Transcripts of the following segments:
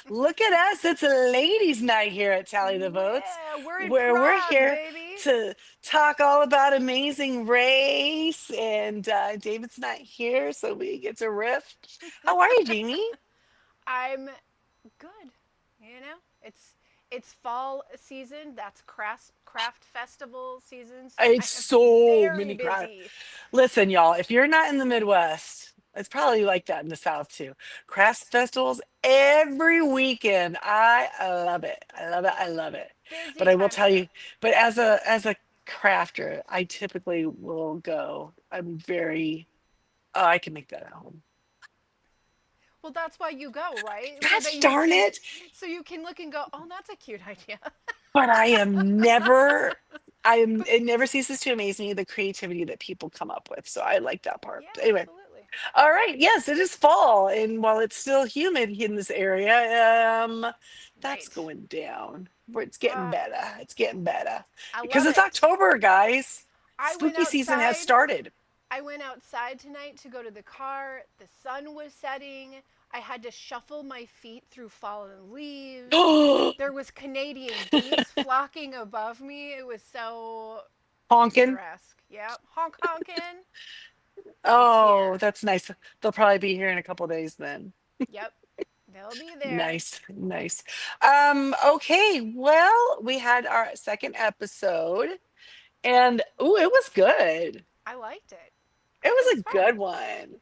Look at us. It's a ladies' night here at Tally the Votes, Yeah, we're in where we're Prague, here baby. to talk all about Amazing Race. And David's not here, so we get to riff. How are you, Jamie? I'm good. You know, it's fall season. That's craft festival season. So I It's am so very many crowd. busy. Listen, y'all, if you're not in the Midwest, it's probably like that in the South too. Craft festivals every weekend. I love it. I love it. I love it. But Busy I will time of tell year. you, but as a crafter, I typically will go. I'm very oh, I can make that at home. Well, that's why you go, right? Gosh darn it. So you can look and go, oh, that's a cute idea. But I am never I am But it never ceases to amaze me the creativity that people come up with. So I like that part. yeah, Anyway. absolutely. All right. Yes, it is fall, and while it's still humid in this area, that's Right. going down. Where it's getting Uh, better. It's getting better I because love it's it. October, guys. I went Spooky season has outside. started. I went outside tonight to go to the car. The sun was setting. I had to shuffle my feet through fallen leaves. There was Canadian geese flocking above me. It was so Honking. picturesque. Yep, honk honkin'. It's Oh, here. that's nice. They'll probably be here in a couple days then. Yep, they'll be there. Nice, nice. Okay, well, we had our second episode, and oh, it was good. I liked it. It It was was a fun. good one.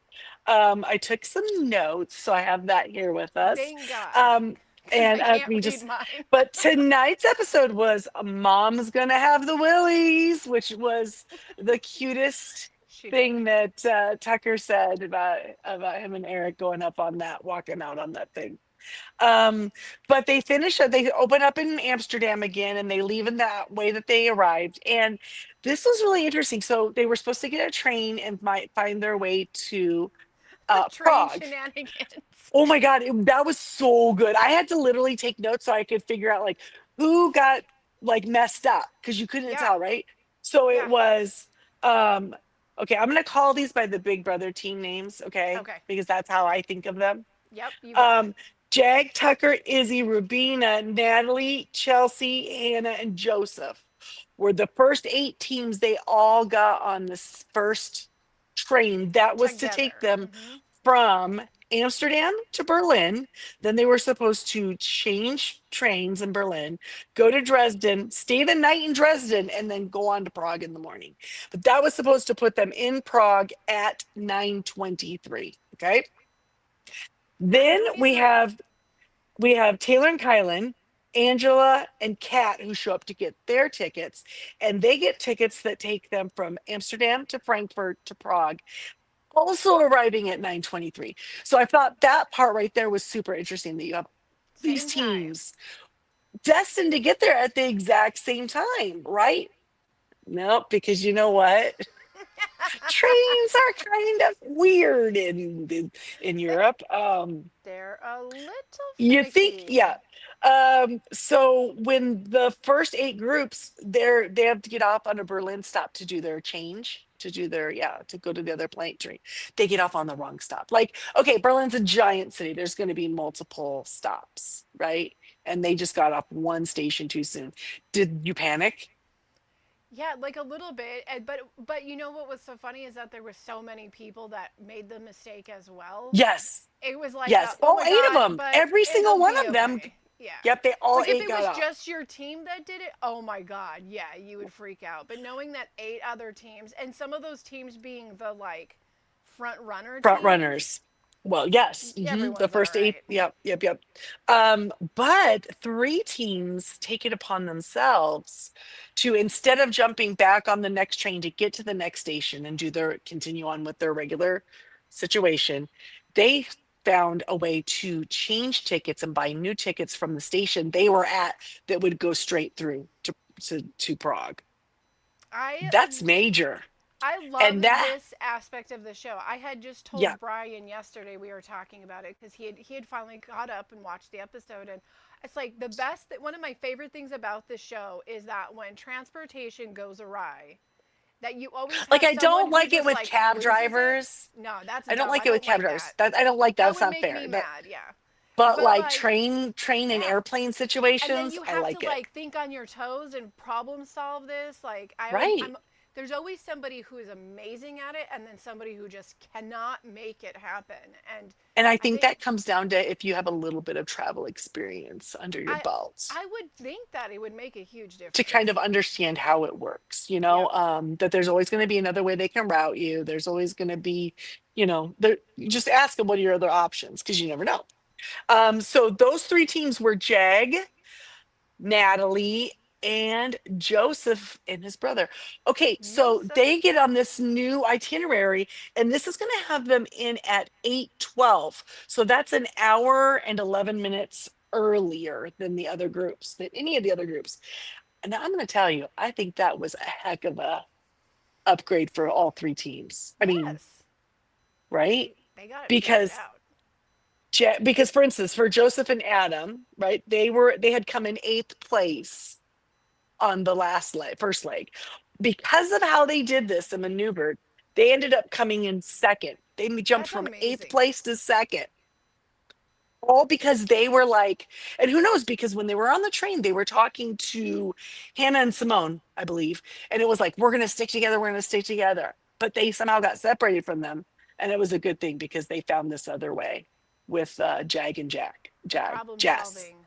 I took some notes, so I have that here with us. Thank God, Um, because and I can't we read just, mine. but tonight's episode was Mom's Gonna Have the Willies, which was the cutest She did. thing that Tucker said about him and Eric going up on that, walking out on that thing. Um, but they finish up, they open up in Amsterdam again and they leave in that way that they arrived. And this was really interesting. So they were supposed to get a train and might find their way to The train Prague. shenanigans. Oh my God, that was so good. I had to literally take notes so I could figure out like who got like messed up because you couldn't Yeah, tell, right? So it yeah. was um okay, I'm gonna call these by the Big Brother team names, okay? Okay. Because that's how I think of them. Yep, you got it. Um, Jag, Tucker, Izzy, Rubina, Natalie, Chelsea, Hannah, and Joseph were the first 8 teams. They all got on this first train that was to take Together. them from Amsterdam to Berlin. Then they were supposed to change trains in Berlin, go to Dresden, stay the night in Dresden, and then go on to Prague in the morning. But that was supposed to put them in Prague at 9:23. Okay. Then 9:23. we have Taylor and Kylan, Angela and Kat who show up to get their tickets, and they get tickets that take them from Amsterdam to Frankfurt to Prague, also arriving at 9:23. So I thought that part right there was super interesting that you have these Same time. teams destined to get there at the exact same time, right? Nope, because you know what? Trains are kind of weird in They, Europe. they're a little You think, finicky. yeah. So when the first 8 groups, they have to get off on a Berlin stop to do their change, to do their yeah, to go to the other plane train. They get off on the wrong stop. Like, okay, Berlin's a giant city. There's going to be multiple stops, right? And they just got off one station too soon. Did you panic? Yeah, like a little bit. But you know what was so funny is that there were so many people that made the mistake as well. Yes, It was like, yes. oh All my 8 of god, them. but Every single it'll one be of them. okay. Yeah. Yep, they all Like if 8 it got was off. just your team that did it, oh my god, yeah, you would freak out. But knowing that 8 other teams and some of those teams being the like front runner Front teams, runners. Well, yes, the everyone's all first 8. right. Yep, yep, yep. But 3 teams take it upon themselves to, instead of jumping back on the next train to get to the next station and continue on with their regular situation, they found a way to change tickets and buy new tickets from the station they were at that would go straight through to Prague. I That's major. I And love that, this aspect of the show. I had just yeah, told Brian yesterday we were talking about it because he had finally caught up and watched the episode, and it's like the best that one of my favorite things about this show is that when transportation goes awry, that you always like have I someone don't who like it just with like cab loses it. drivers. No, that's I don't dumb. like I it with don't cab like drivers. that. That I don't like that. That It's would not make fair. me That mad. Yeah. But But like like, train and yeah. airplane And then situations, you I have to like it. like think on your toes and problem solve this. Like Right. I'm there's always somebody who is amazing at it and then somebody who just cannot make it happen. And And I I think think that comes down to if you have a little bit of travel experience under your I belt I would think that it would make a huge to kind difference. of understand how it works, Yep. that there's always going to be another way they can route you. There's always going to be, there, you just ask them what are your other options because you never know. So those three teams were Jag, Natalie, and Joseph and his brother. Okay, so Yosef. they get on this new itinerary, and this is going to have them in at 8:12. So that's an hour and 11 minutes earlier than the other groups, than any of the other groups. And I'm going to tell you, I think that was a heck of a upgrade for all three teams. I mean, Yes. right? They got it figured Because out. because for instance, for Joseph and Adam, right? They had come in eighth place on the first leg. Because of how they did this and maneuvered, they ended up coming in second. They jumped That's from eighth amazing. place to second. All because they were like, and who knows, because when they were on the train, they were talking to Hannah and Simone, I believe. And it was like, we're going to stick together, we're going to stick together. But they somehow got separated from them. And it was a good thing because they found this other way with Jag and Problem Jess. solving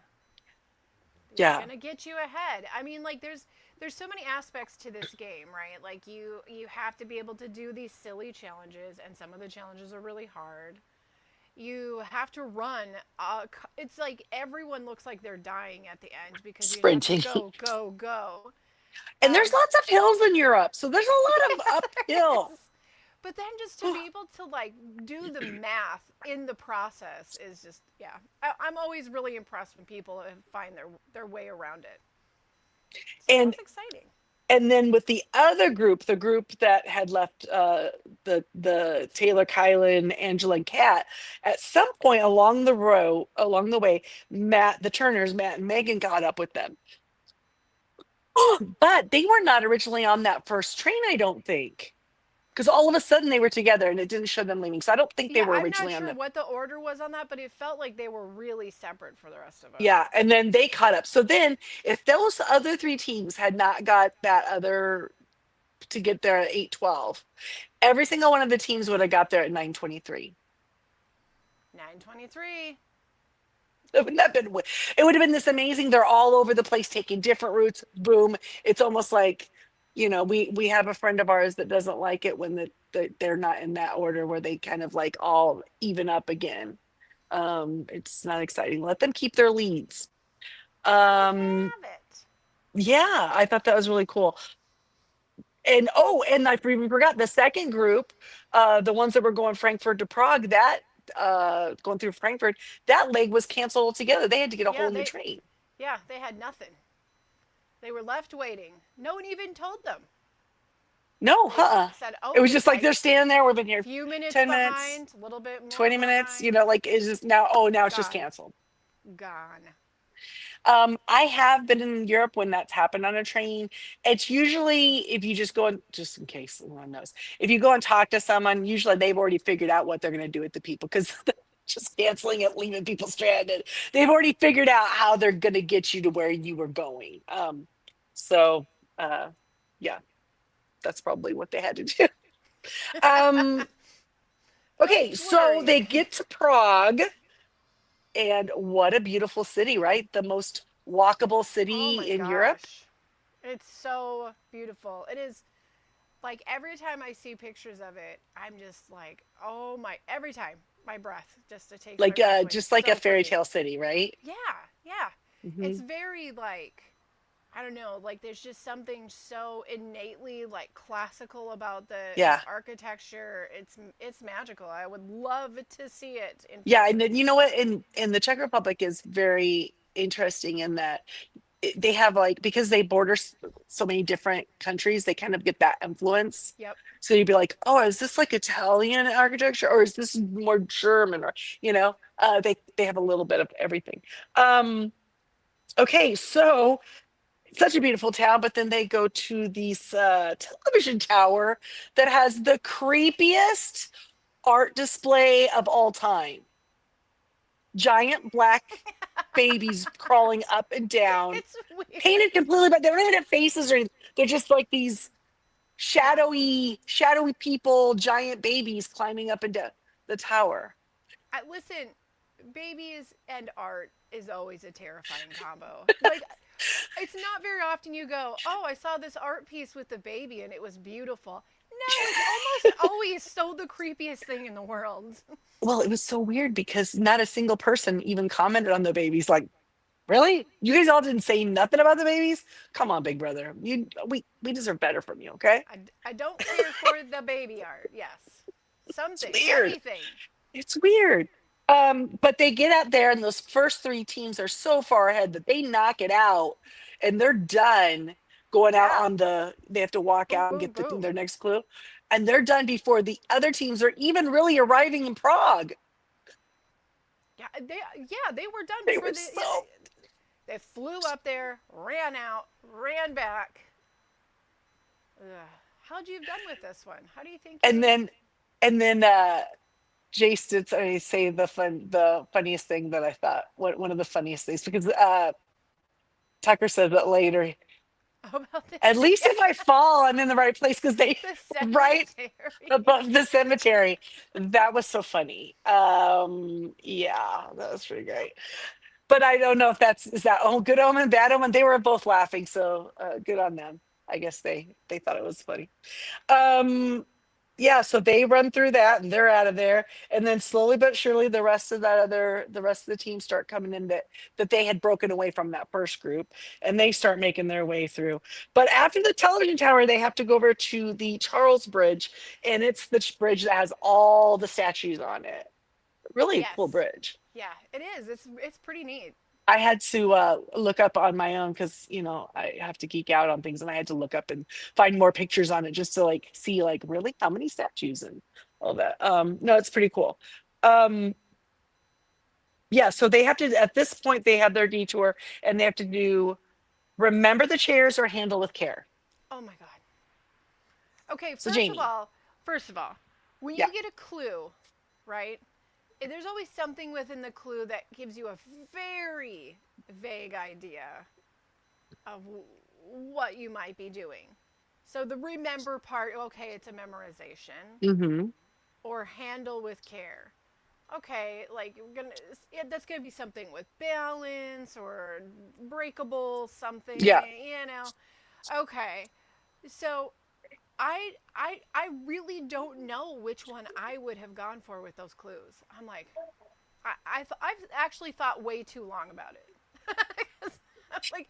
is Yeah, going to get you ahead. I mean, like there's so many aspects to this game, right? Like you have to be able to do these silly challenges and some of the challenges are really hard. You have to run. It's like everyone looks like they're dying at the end because you have to sprinting. go, go, go. And there's Um, lots of hills in Europe. So there's a lot of uphill. yes. But then just to be able to like do the math in the process is just yeah. I'm always really impressed when people find their way around it. So And that's exciting. then with the other group, the group that had left the Taylor, Kylan, Angela, and Kat, at some point along the way, the Turners, Matt and Megan got up with them. But they were not originally on that first train, I don't think. Because all of a sudden they were together and it didn't show them leaving. So I don't think they Yeah, were I'm not originally on sure the. what the order was on that, but it felt like they were really separate for the rest of us. Yeah. And then they caught up. So then if those other three teams had not got that other to get there at 8:12, every single one of the teams would have got there at 9:23. 9:23. It would have been, it would have been this amazing. They're all over the place taking different routes. Boom. It's almost like, we have a friend of ours that doesn't like it when they're not in that order where they kind of like all even up again. It's not exciting. Let them keep their leads. Let them Um, have it. yeah, I thought that was really cool. And and I even forgot the second group, the ones that were going Frankfurt to Prague, that going through Frankfurt, that leg was canceled altogether. They had to get a Yeah, whole new train. they had nothing. They were left waiting. No one even told them. No, They said, it "Oh, was you're just like like they're standing there. We've been here few minutes 10 minutes, behind, a little bit more 20 minutes, behind, like it's just now, now it's just gone, canceled. gone." I have been in Europe when that's happened on a train. It's usually if you just go and just in case anyone knows, if you go and talk to someone, usually they've already figured out what they're going to do with the people because just canceling it, leaving people stranded. They've already figured out how they're going to get you to where you were going. So uh, yeah, that's probably what they had to do. Um, okay, Oops, so they worried. get to Prague, and what a beautiful city, right? The most walkable Oh city my in Europe. gosh. It's so beautiful. It is like every time I see pictures of it, I'm just like, oh my, every time my breath just it takes my Like breath away. It's just like a so fairy pretty. tale city, right? Yeah, yeah. It's Hmm. very like I don't know, like there's just something so innately like classical about the Yeah, architecture. It's magical. I would love to see it in yeah, person. and then you know what? In the Czech Republic is very interesting in that they have like because they border so many different countries, they kind of get that influence. Yep. So you'd be like, oh, is this like Italian architecture or is this more German or they have a little bit of everything. Um, okay, so such a beautiful town, but then they go to this television tower that has the creepiest art display of all time. giant black babies crawling up and down, It's weird. painted completely, but they don't even have faces or anything. They're just like these Yeah. shadowy people, giant babies climbing up and down the tower. Listen, babies and art is always a terrifying combo. Like, it's not very often you go, oh, I saw this art piece with the baby and it was beautiful. No, it's almost always so the creepiest thing in the world. Well, it was so weird because not a single person even commented on the babies. Like, really? You guys all didn't say nothing about the babies? Come on, big brother. We deserve better from you, okay? I don't care for the baby art. Yes. It's Something, weird. anything. It's weird. But they get out there, and those first three teams are so far ahead that they knock it out, and they're done going out Yeah. on the. They have to walk Boom, out and boom, get their boom. next clue, and they're done before the other teams are even really arriving in Prague. Yeah, they were done They before were the so. they flew up there, ran out, ran back. Ugh. How'd you have done with this one? How do you think And you? then Jace did say the funniest thing that I thought, one of the funniest things, because Tucker said that later. About the At least if I fall, I'm in the right place because they the right cemetery? above the cemetery. That was so funny. Yeah, that was pretty great. But I don't know if is that good omen, bad omen. They were both laughing, so good on them. I guess they thought it was funny. Um, yeah, so they run through that and they're out of there, and then slowly but surely the rest of the team start coming in that they had broken away from that first group, and they start making their way through. But after the television tower, they have to go over to the Charles Bridge, and it's the bridge that has all the statues on it. Really a cool Yes. bridge. Yeah, it is. It's pretty neat. I had to look up on my own because I have to geek out on things, and I had to look up and find more pictures on it just to like see like really how many statues and all that. No, it's pretty cool. Um, yeah, so they have to at this point they have their detour, and they have to do remember the chairs or handle with care. Oh my god. Okay, So Jamie, first of all, when yeah, you get a clue, right? There's always something within the clue that gives you a very vague idea of what you might be doing. So the remember part, okay, it's a memorization, hmm, or handle with care. Okay, like we're gonna, yeah, that's gonna be something with balance or breakable something, yeah. you know. Okay, so I really don't know which one I would have gone for with those clues. I'm like, I've actually thought way too long about it. Like,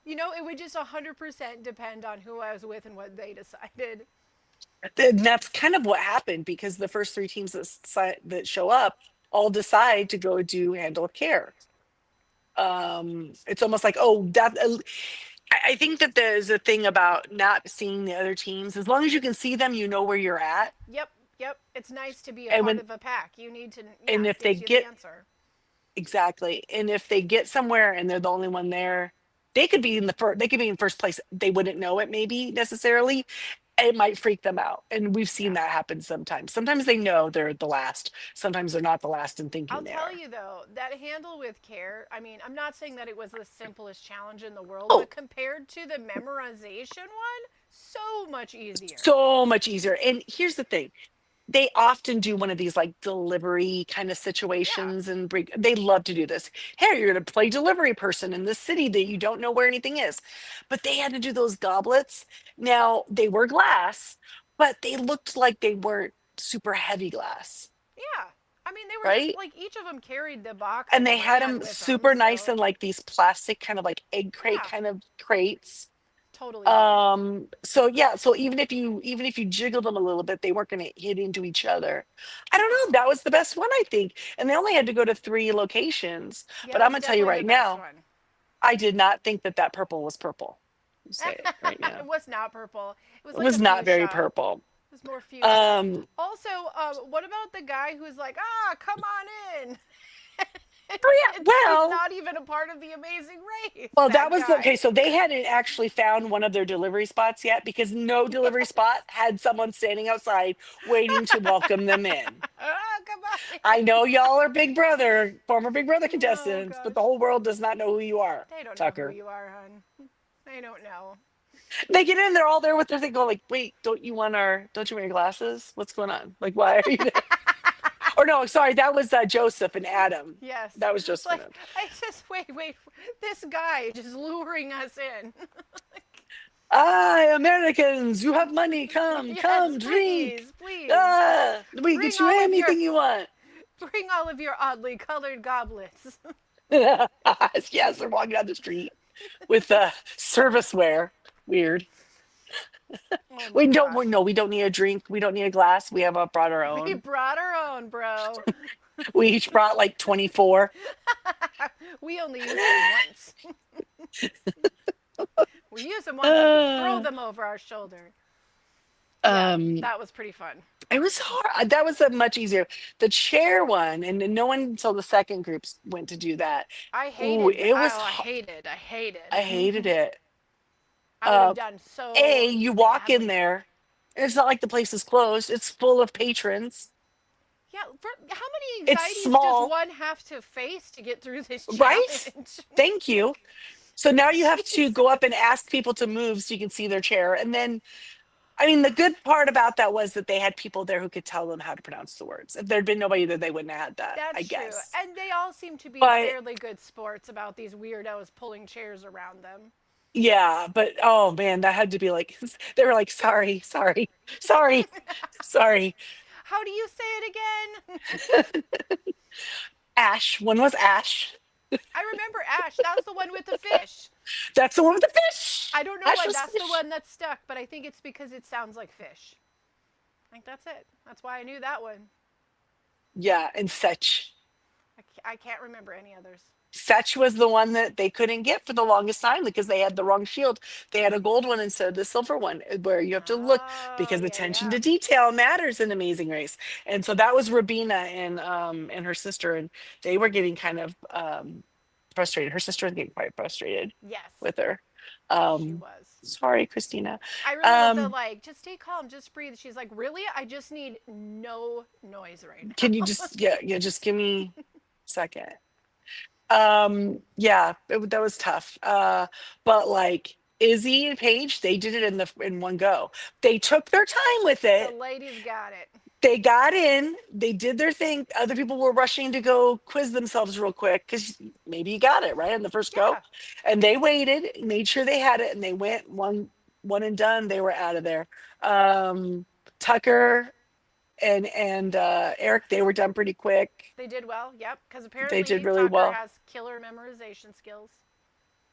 it would just 100% depend on who I was with and what they decided. And that's kind of what happened because the first three teams that show up all decide to go do handle with care. It's almost like, oh, that I think that there's a thing about not seeing the other teams. As long as you can see them, you know where you're at. Yep, yep. It's nice to be a And part when of a pack. You need to, yeah, and it if they gives you the get answer. exactly, and if they get somewhere and they're the only one there, they could be in the first. They could be in first place. They wouldn't know it, maybe necessarily. It might freak them out, and we've seen Yeah. that happen sometimes. Sometimes they know they're the last. Sometimes they're not the last in I'll thinking they tell are. you though, that handle with care, I mean, I'm not saying that it was the simplest challenge in the world, but Oh, compared to the memorization one, so much easier. so much easier. And here's the thing: they often do one of these like delivery kind of Yeah. situations and bring they love to do this. Hey, you're going to play delivery person in this city that you don't know where anything is. But they had to do those goblets. Now they were glass, but they looked like they weren't super heavy glass, Yeah. I mean, they were just right? like each of them carried the box And and they had ran them with them, super nice so and like these plastic kind of like egg crate yeah, kind of crates. totally doable. So yeah, so even if you jiggled them a little bit, they weren't going to hit into each other. I don't know, No. that was the best one, I think. And they only had to go to three locations, Yeah, but I'm that's going to tell you definitely the right best now, one. I did not think that that purple was purple. I'll say it right It now. was not purple. It was It like a was not very fuchsia. purple. It was more fuchsia. um Also, what about the guy who's like, ah, come on in? Oh yeah. It's Well, not even a part of the Amazing Race. well, that That was guy. okay. So they hadn't actually found one of their delivery spots yet because no delivery spot Yes. had someone standing outside waiting to welcome them in. Ah, come on I in. know y'all are Big Brother, former Big Brother Oh contestants, but the gosh. whole world does not know who you are, They don't know who Tucker. you are, hon. They don't know. They get in, they're all there with their thing, go like, wait, don't you wear your glasses? What's going on? Like, why are you there? Or no, sorry, that was Joseph and Adam. Yes. That was Joseph and Like Adam. I just wait. This guy just luring us in. Ah, Americans, you have money. Come, Yes, come, drink. please, please. Ah, we Bring get you all of your anything you want. bring all of your oddly colored goblets. Yes, they're walking down the street with serviceware. Weird. Oh my gosh. We don't need a drink. We don't need a glass. We have brought our We own. brought our own, bro. We each brought like 24. We only use them once. We use them once and we throw Uh, them over our shoulder. Yeah, um, that was pretty fun. it was hard. That was a much easier. The chair one, and then no one until the second groups went to do that. I Ooh, hated. it was. Oh, I I hated. hated it. I would have Uh, done so you walk in badly. there. And it's not like the place is closed. It's full of patrons. Yeah, how many It's anxieties does small, one have to face to get through this right? challenge? Thank you. So now you have to go up and Jesus. ask people to move so you can see their chair. And then, I mean, the good part about that was that they had people there who could tell them how to pronounce the words. If there'd been nobody there, they wouldn't have had that, I That's true. guess. And they all seem to be But fairly good sports about these weirdos pulling chairs around them. yeah, but oh man, that had to be like, they were like, sorry, sorry, sorry, sorry. How do you say it again? Ash, one was Ash. I remember Ash. That was the one with the fish. That's the one with the fish. I don't know Ash why was that's the fish. one that stuck, but I think it's because it sounds like fish. Like that's it. That's why I knew that one. Yeah, and Setch. I can't remember any others. Setch was the one that they couldn't get for the longest time because they had the wrong shield. They had a gold one instead of the silver one, where you have to look Oh, because yeah, attention yeah. to detail matters in Amazing Race. And so that was Rabina and her sister, and they were getting kind of frustrated. Her sister was getting quite frustrated Yes, with her. she Um, was. sorry, Christina. I really love the Um, like, just stay calm, just breathe. She's like, really? I just need no noise right can you now. just just give me a second. Yeah, that was tough. But like Izzy and Paige, they did it in one go. They took their time with The it. ladies got it. They got in, they did their thing. Other people were rushing to go quiz themselves real quick because maybe you got it right in the first go. Yeah. And they waited, made sure they had it, and they went one and done. They were out of there. Tucker and Eric, they were done pretty quick. They did well. Yep. Because They did apparently really Tucker well. has killer memorization skills.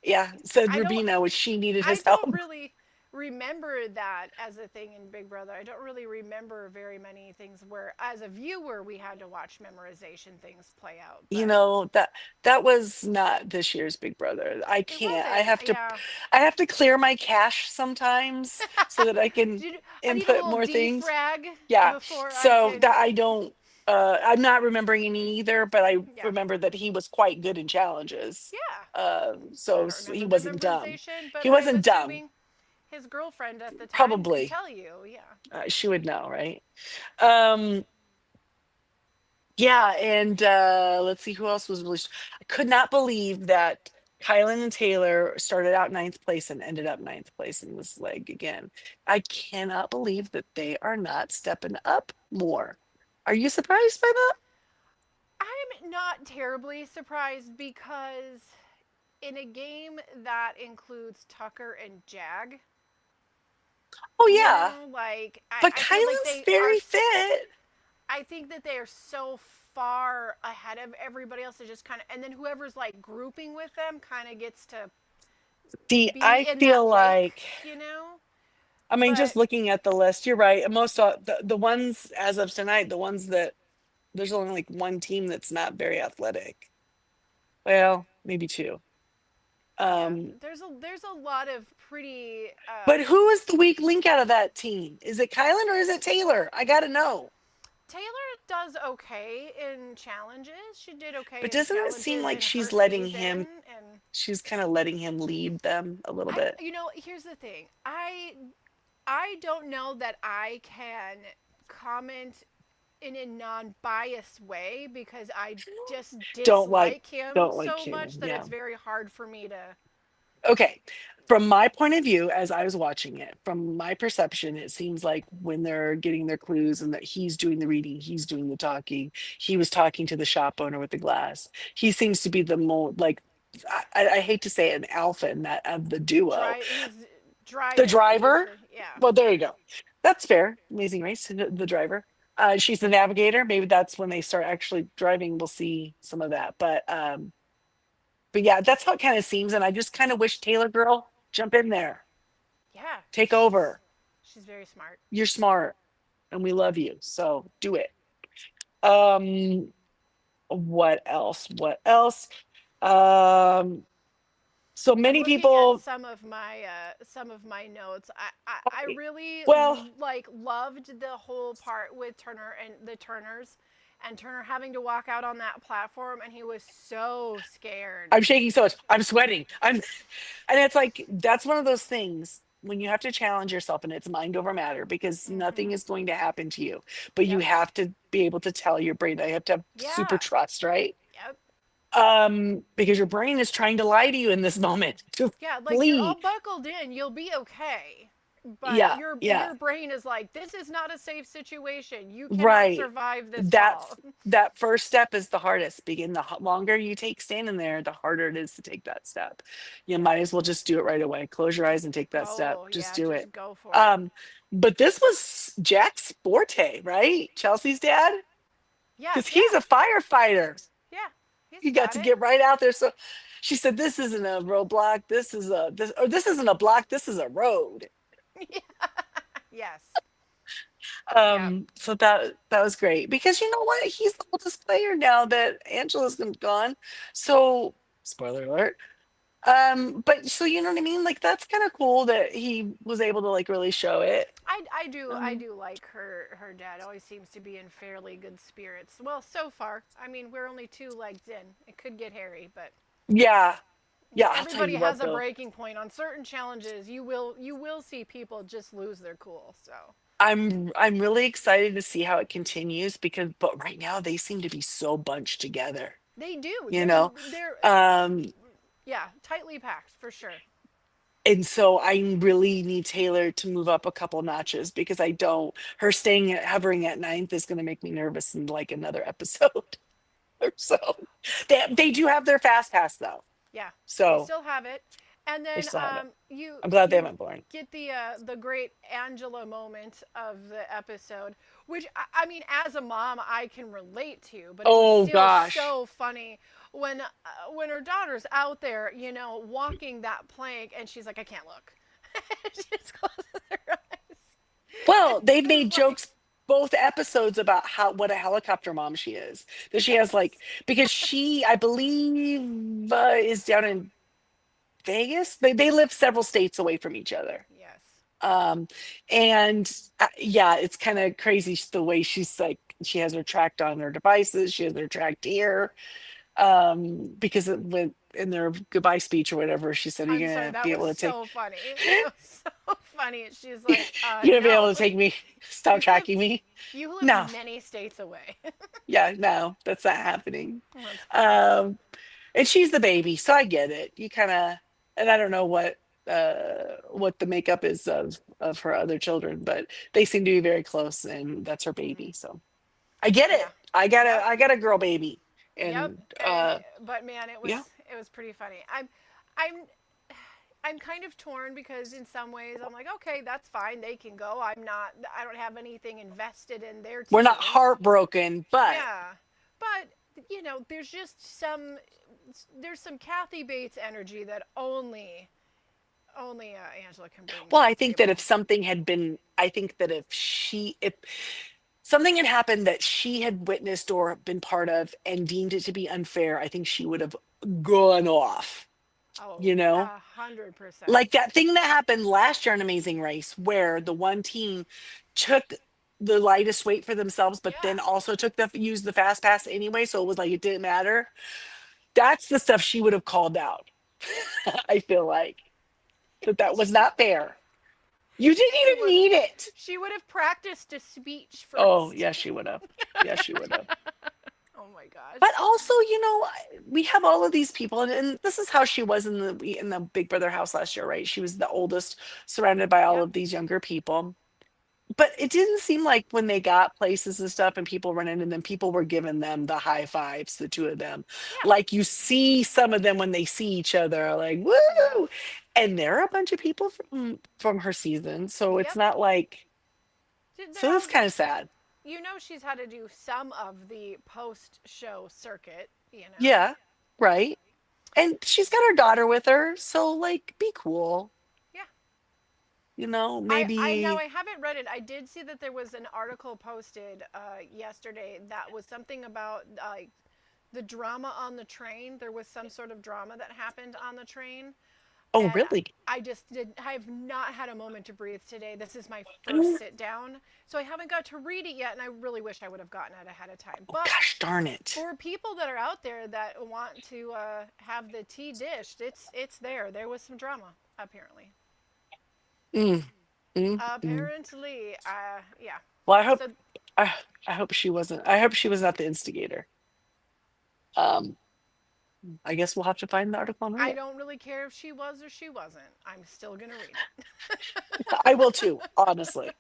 Yeah, said I don't. Rubina, which she needed I his don't help. really remember that as a thing in Big Brother. I don't really remember very many things where, as a viewer, we had to watch memorization things play out. You But know, that was not this year's Big Brother. I it can't. wasn't. Yeah. I have to clear my cache sometimes so that I can I need a input little more things. defrag Yeah. before I So can. that I don't I'm not remembering any either, but I Yeah. remember that he was quite good in challenges. Yeah. I So don't he remember the wasn't dumb. memorization, but He I'm wasn't dumb, assuming his girlfriend at the time could probably. tell you. Yeah. She would know, right? Um Yeah, and let's see who else was released. I could not believe that Kylan and Taylor started out ninth place and ended up ninth place in this leg again. I cannot believe that they are not stepping up more. Are you surprised by that? I'm not terribly surprised because in a game that includes Tucker and Jag, Oh yeah, like but I feel like Kylan's very fit. I think that they are so far ahead of everybody else to just kind of, and then whoever's like grouping with them kind of gets to See, be I in feel that lake, like, you know? I mean, But just looking at the list, you're right. Most of the ones as of tonight, the ones that there's only like one team that's not very athletic. Well, maybe two. yeah, Um, there's a lot of pretty But who is the weak link out of that team? Is it Kylan or is it Taylor? I gotta know. Taylor does okay in challenges. She did okay But in doesn't it seem challenges like in her she's letting him, season, and she's kind of letting him lead them a little bit? here's the thing. I don't know that I can comment in a non-biased way because I just Don't like, dislike him don't like so him. much that Yeah. it's very hard for me to. Okay. From my point of view, as I was watching it, from my perception, it seems like when they're getting their clues and that he's doing the reading, he's doing the talking, he was talking to the shop owner with the glass. He seems to be the more like, I hate to say it, an alpha in that of the duo. He's The driving it. He's driver, the yeah. well, there you go. That's fair. Amazing Race, the driver. She's the navigator. Maybe that's when they start actually driving. We'll see some of that. But yeah, that's how it kind of seems. And I just kind of wish Taylor girl jump in there, Yeah, take over. she's very smart. You're smart and we love you. So do it. Um, what else? What else? Um, so I'm many looking at people, some of my notes. I really well, like loved the whole part with Turner and the Turners, and Turner having to walk out on that platform, and he was so scared. I'm shaking so much. I'm sweating. And it's like, that's one of those things when you have to challenge yourself and it's mind over matter because nothing Hmm. is going to happen to you, but you Yep. have to be able to tell your brain, I have to have super Yeah. trust, right? Yep. Because your brain is trying to lie to you in this moment to Yeah. Like you're all flee. buckled in, you'll be okay. But Yeah, your yeah, brain is like, this is not a safe situation. You cannot right. survive this That fall. that first step is the hardest. Begin the longer you take standing there, the harder it is to take that step. You Yeah. might as well just do it right away. Close your Just eyes and take that step. oh Just yeah, do it. just go for it. Um, but this was Jack's forte, right? Chelsea's dad, Yeah. because he's Yeah. a firefighter. Yeah. He's He got got to it. get right out there. So she said, "This isn't a roadblock. This isn't a block. This is a road." Yes. Yeah. So that was great because you know what? He's the oldest player now that Angela's gone. So spoiler alert. But so you know what I mean? Like that's kind of cool that he was able to like really show it. I Um, do like her dad always seems to be in fairly good spirits. Well, so far. I mean, we're only two legs in. It could get hairy, but yeah, yeah. I'll tell everybody you what has a though. breaking point on certain challenges. You will see people just lose their cool. So, I'm really excited to see how it continues because but right now they seem to be so bunched together, they do. you know. They're Um, yeah, tightly packed for sure. and so I really need Taylor to move up a couple notches because I don't her staying at hovering at ninth is gonna make me nervous in like another episode or so. They do have their fast pass though. Yeah. They So still have it. And they then still have it. I'm glad they you haven't blown. get the great Angela moment of the episode, which I mean, as a mom, I can relate to, but it was Oh still gosh. so funny when her daughter's out there, walking that plank, and she's like, I can't look. She just closes her eyes. Well, they've It was made like, jokes both episodes about how what a helicopter mom she is. That she has like yes, because she I believe is down in Vegas. They live several states away from each other. yes, Um and yeah, it's kind of crazy the way she's like she has her tracked on her devices, she has her tracked here. Because it went in their goodbye speech or whatever, she said, I'm you're sorry, gonna that be was able to take so funny. It was so funny. She's like, you're gonna be able no, to take me, stop you live tracking me. you live No, many states away. yeah, no, that's not happening. That's funny. Um, and she's the baby, so I get it. You kind of, and I don't know what the makeup is of her other children, but they seem to be very close, and that's her Hmm. baby. So I get Yeah. it. Yep. I got a girl baby, Yep. and And but man, yeah, it was pretty funny. I'm I'm kind of torn because in some ways I'm like, okay, that's fine. They can go. I don't have anything invested in their we're not team. heartbroken, but Yeah. But there's just there's some Kathy Bates energy that only Angela can bring well, to I the think that if table. something had been, I think that if something had happened that she had witnessed or been part of and deemed it to be unfair, I think she would have gone off, Oh, you know? 100%. Like that thing that happened last year in Amazing Race, where the one team took the lightest weight for themselves, but Yeah. then also took the use the fast pass anyway, so it was like it didn't matter. That's the stuff she would have called out. I feel like that was not fair. You didn't She even would need it. she would have practiced a speech Oh, first. yes, she would have. Yes, she would have. Oh my gosh. But also, we have all of these people, and this is how she was in the Big Brother house last year, right? She was the oldest, surrounded by all Yep. of these younger people. But it didn't seem like when they got places and stuff and people running and then people were giving them the high fives, the two of them. Yeah. Like you see some of them when they see each other, like, Yeah. woo! And there are a bunch of people from her season. So it's Yep. not like, so Now it's kind of sad. she's had to do some of the post-show circuit, Yeah, right. And she's got her daughter with her, so like be cool. Yeah. I now Maybe. I haven't read it. I did see that there was an article posted yesterday that was something about the drama on the train. There was some sort of drama that happened on the train, Oh, and really? I just did. I have not had a moment to breathe today. This is my first sit down, so I haven't got to read it yet, and I really wish I would have gotten it ahead of time. Oh, But gosh darn it. for people that are out there that want to have the tea dished, it's there. There was some drama apparently. Mm, mm. Apparently, yeah. Well, So I, I hope she wasn't. I hope she was not the instigator. Um, I guess we'll have to find the article and read I it. don't really care if she was or she wasn't. I'm still gonna read it. I will too, honestly.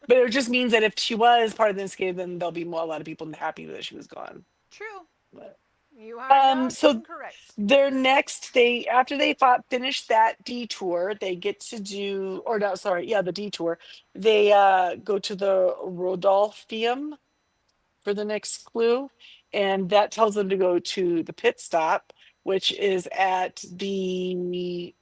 But it just means that if she was part of the instigator, then there'll be a lot of people happy that she was gone. True. But, You are not so incorrect. their next, after they finished that detour, they get to do, or no, sorry, yeah, the detour. They go to the Rodolphium for the next clue, and that tells them to go to the pit stop, which is at the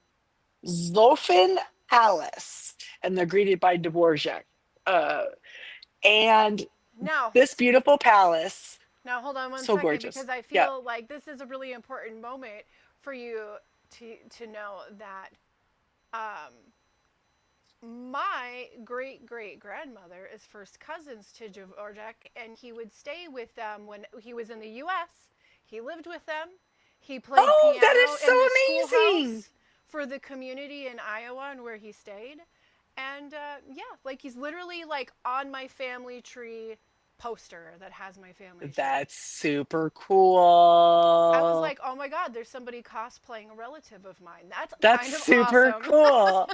Zofen Palace, and they're greeted by Dvorak. Uh, and Now, this beautiful palace, now hold on one so second gorgeous. because I Yeah. feel like this is a really important moment for you to know that um, my great great grandmother is first cousins to Dvorak, and he would stay with them when he was in the U.S. He lived with them. He played Oh, that is piano so in the amazing. schoolhouse for the community in Iowa and where he stayed. And yeah, like he's literally like on my family tree poster that has my family tree. That's super I was cool. like, oh my God, there's somebody cosplaying a relative of mine. That's That's kind of super awesome. cool.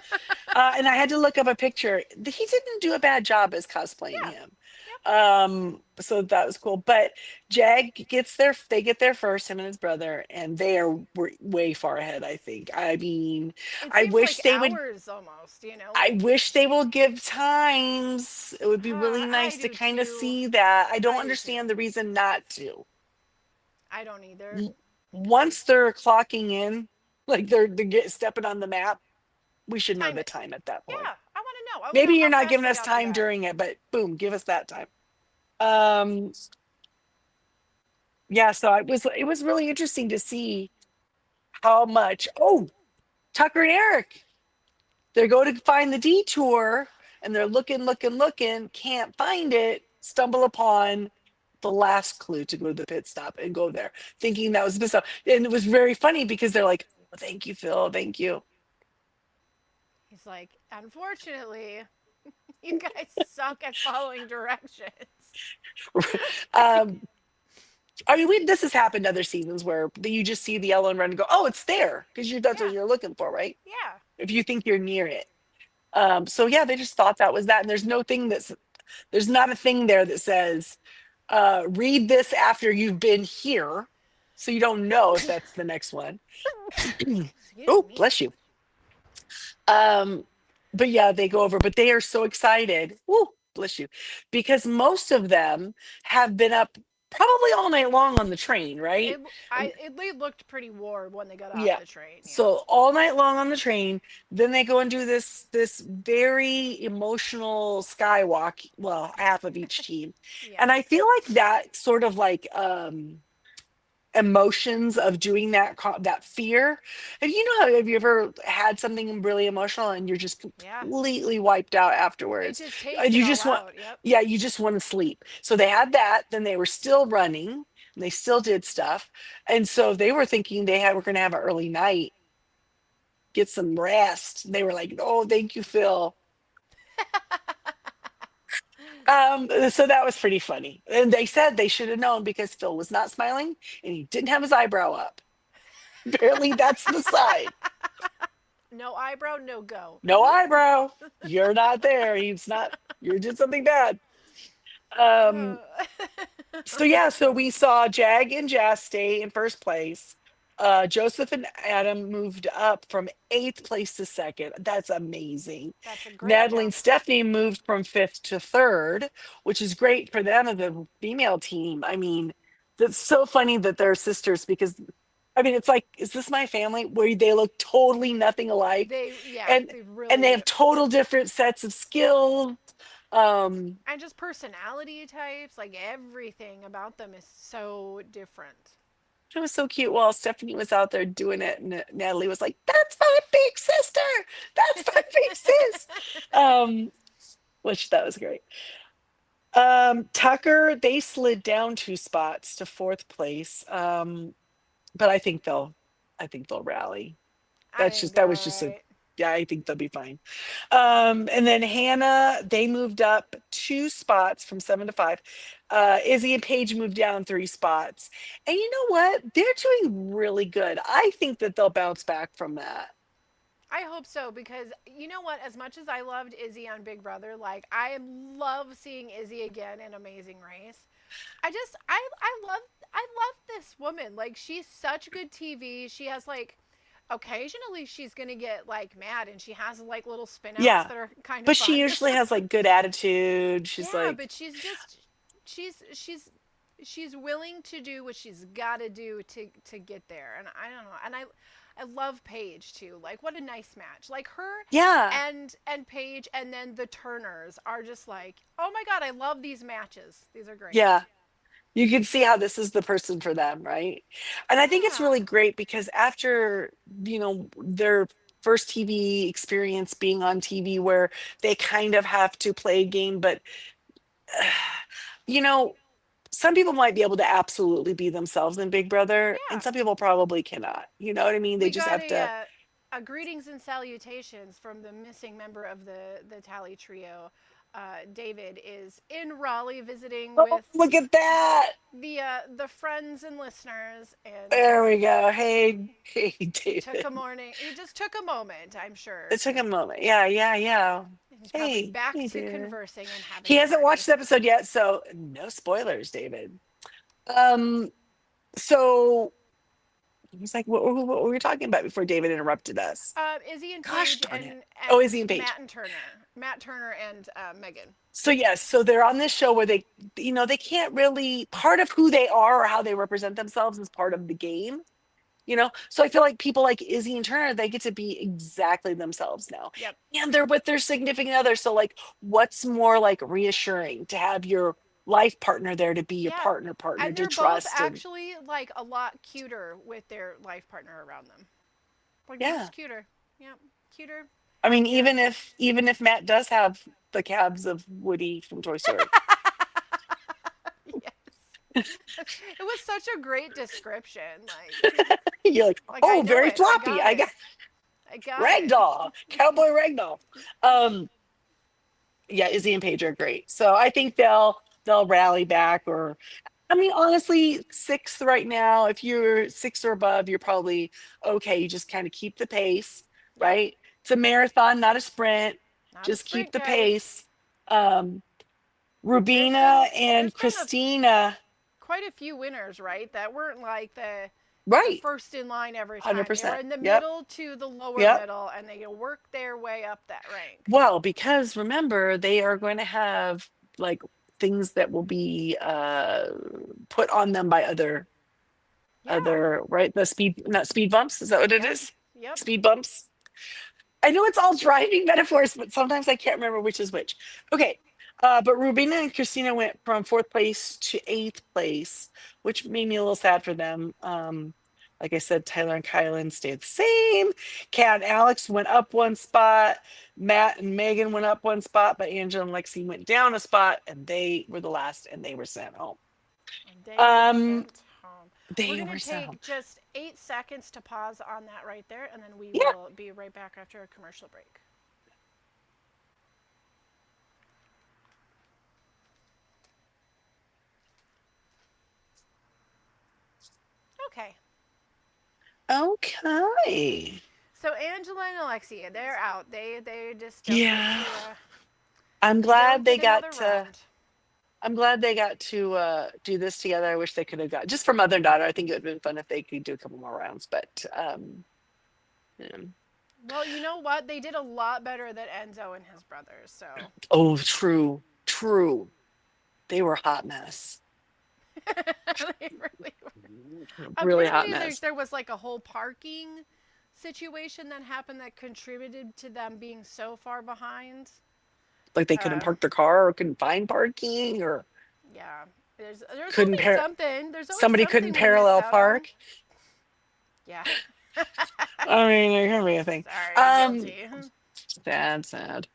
And I had to look up a picture. He didn't do a bad job as cosplaying Yeah. him. Yep. So that was cool. But they get there first, him and his brother, and they are way far ahead, I think. I mean, It I seems wish like they would hours almost, I like wish they will give times. It would be really I nice to do kind of too. see that. I don't I do too. understand the reason not to. I don't either. W- Once they're clocking in, like stepping on the map, we should know Time the it. time at that point. Yeah, I want to know. I want to Maybe know you're how not fast giving they us got through time that. during it, but boom, give us that time. Um, yeah, so it was really interesting to see how much. Oh, Tucker and Eric, they go to find the detour and they're looking, can't find it, stumble upon the last clue to go to the pit stop and go there, thinking that was the stuff. And it was very funny because they're like, oh, thank you, Phil, thank you. He's like, unfortunately, you guys suck at following directions. um, I mean, this has happened other seasons where you just see the yellow and red and go, oh, it's there, because that's what Yeah, you're looking for, right? yeah. If you think you're near it. So yeah, they just thought that was that. And there's not a thing there that says, read this after you've been here. So you don't know if that's the next one. Excuse Oh, me. bless you. Um, but yeah, they go over, but they are so excited. Woo, bless you. Because most of them have been up probably all night long on the train, right? It looked pretty warm when they got off Yeah. the train. Yeah, So all night long on the train, then they go and do this very emotional skywalk, well, half of each team. yeah. And I feel like that sort of like emotions of doing that fear. And you know how, have you ever had something really emotional and you're just Yeah. completely wiped out It afterwards? just takes And it you all just want, out. Yep. yeah, you just want to sleep. So they had that, then they were still running and they still did stuff. And so they were thinking were going to have an early night, get some rest. They were like, "Oh, thank you, Phil." So that was pretty funny. And they said they should have known because Phil was not smiling and he didn't have his eyebrow up. Apparently, that's the sign. No eyebrow, no go. No eyebrow. You're not there. He's not. You did something bad. Um, so yeah, That's so we funny. saw Jag and Jazz stay in first place. Joseph and Adam moved up from eighth place to second. That's amazing. That's a great Natalie and jump. Stephanie moved from fifth to third, which is great for them as the female team. I mean, that's so funny that they're sisters because I mean, it's like, is this my family? Where they look totally nothing alike, Yeah, and they and they really do. have total different sets of skills. Um, And just personality types, like everything about them is so different. it was so cute while Stephanie was out there doing it, and Natalie was like, "That's my big sister. That's my big sis." Um, which that was great. Tucker, they slid down two spots to fourth place. But I think they'll rally. I think That they're was all just a, right. yeah, I think they'll be fine. And then Hannah, they moved up two spots from seven to five. Izzy and Paige moved down three spots. And you know what? They're doing really good. I think that they'll bounce back from that. I hope so because you know what? As much as I loved Izzy on Big Brother, like I love seeing Izzy again in Amazing Race. I love this woman. Like she's such good TV. She has like occasionally she's gonna get like mad and she has like little spin outs Yeah. that are kind of But she fun. usually has like good attitude. She's Yeah, like, but she's she's willing to do what she's got to do to get there. And I don't know. And I love Paige too. Like what a nice match. Like her yeah, and Paige and then the Turners are just like, "Oh my god, I love these matches. These are great." yeah. You can see how this is the person for them, right? And I think it's Yeah. really great because after, their first TV experience being on TV where they kind of have to play a game, but you know, some people might be able to absolutely be themselves in Big Brother, and Yeah. some people probably cannot. You know what I mean? They We just got have to. a greetings and salutations from the missing member of the Tally Trio. David is in Raleigh visiting Oh, with look at that! the friends and listeners, and There we go. Hey, hey, he took David. a morning. He just took a moment, I'm sure, It took a moment. Yeah, yeah, yeah. he's probably Hey, back hey, to David. conversing and having He a hasn't party. watched the episode yet, so no spoilers, David. Um, so he's like, what were we talking about before David interrupted us? Izzy and Gosh Paige darn it. Oh, and Izzy and Paige. Matt Turner and Megan. So yes, so they're on this show where they can't really, part of who they are or how they represent themselves is part of the game. So I feel like people like Izzy and Turner, they get to be exactly themselves now. Yep. And they're with their significant other. So like what's more like reassuring to have your life partner there to be your Yeah, partner and to they're both trust and actually like a lot cuter with their life partner around them. Like they're yeah. just cuter. Yep, cuter, I mean, happier. even if Matt does have the calves of Woody from Toy Story. Yes. It was such a great description. You're like, I oh, know very it. I floppy. got I it. got I got it. Ragdoll, Cowboy Ragdoll. Um, yeah, Izzy and Paige are great. So I think they'll rally back or I mean, honestly, sixth right now, if you're sixth or above, you're probably okay. You just kind of keep the pace, Yep. right? It's a marathon, not a sprint. Not a Just keep sprint, the guys. pace. Um, There's Rubina been and there's been a Christina, quite a few winners, right? That weren't like the right? first in line every time. They were 100%. in the Yep. middle to the lower Yep. middle, and they worked their way up that rank. Well, because remember, they are going to have like things that will be put on them by Yeah. right? The speed, not speed bumps. Is that what it Yep. is? Yep. Speed bumps. I know it's all driving metaphors, but sometimes I can't remember which is which. Okay. But Rubina and Christina went from fourth place to eighth place, which made me a little sad for them. Like I said, Tyler and Kylan stayed the same. Kat and Alex went up one spot. Matt and Megan went up one spot, but Angela and Lexi went down a spot, and they were the last, and they were sent home. And they were Um, sent home. We're they going to were sent home. take just 8 seconds to pause on that right there, and then we Yeah. will be right back after a commercial break. Okay. Okay. So Angela and Alexia, they're out. They just don't get Yeah. to I'm they don't glad they get got another to. round. I'm glad they got to do this together. I wish they could have got just for mother and daughter. I think it would have been fun if they could do a couple more rounds. But yeah. Well, you know what? They did a lot better than Enzo and his brothers. So Oh, true, true. They were a hot mess. they really were. Really hot Apparently, mess. there was like a whole parking situation that happened that contributed to them being so far behind. Like they couldn't Uh, park their car or couldn't find parking or yeah. There's couldn't always pair. something. There's always Somebody couldn't something we miss parallel out on. park. Yeah. I mean, it can be a thing. Sorry, Um, guilty. sad, sad.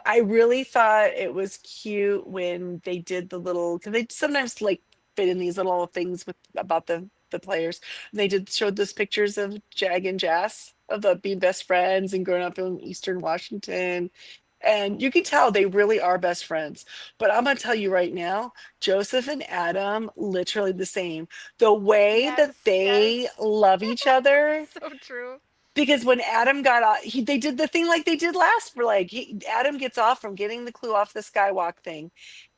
I really thought it was cute when they did the little because they sometimes like fit in these little things with about the players. They did showed those pictures of Jag and Jazz of the being best friends and growing up in Eastern Washington. And you can tell they really are best friends. But I'm gonna tell you right now, Joseph and Adam, literally the same. The way that Yes, they yes. love each other So true. because when Adam got off, they did the thing like they did last for like Adam gets off from getting the clue off the skywalk thing,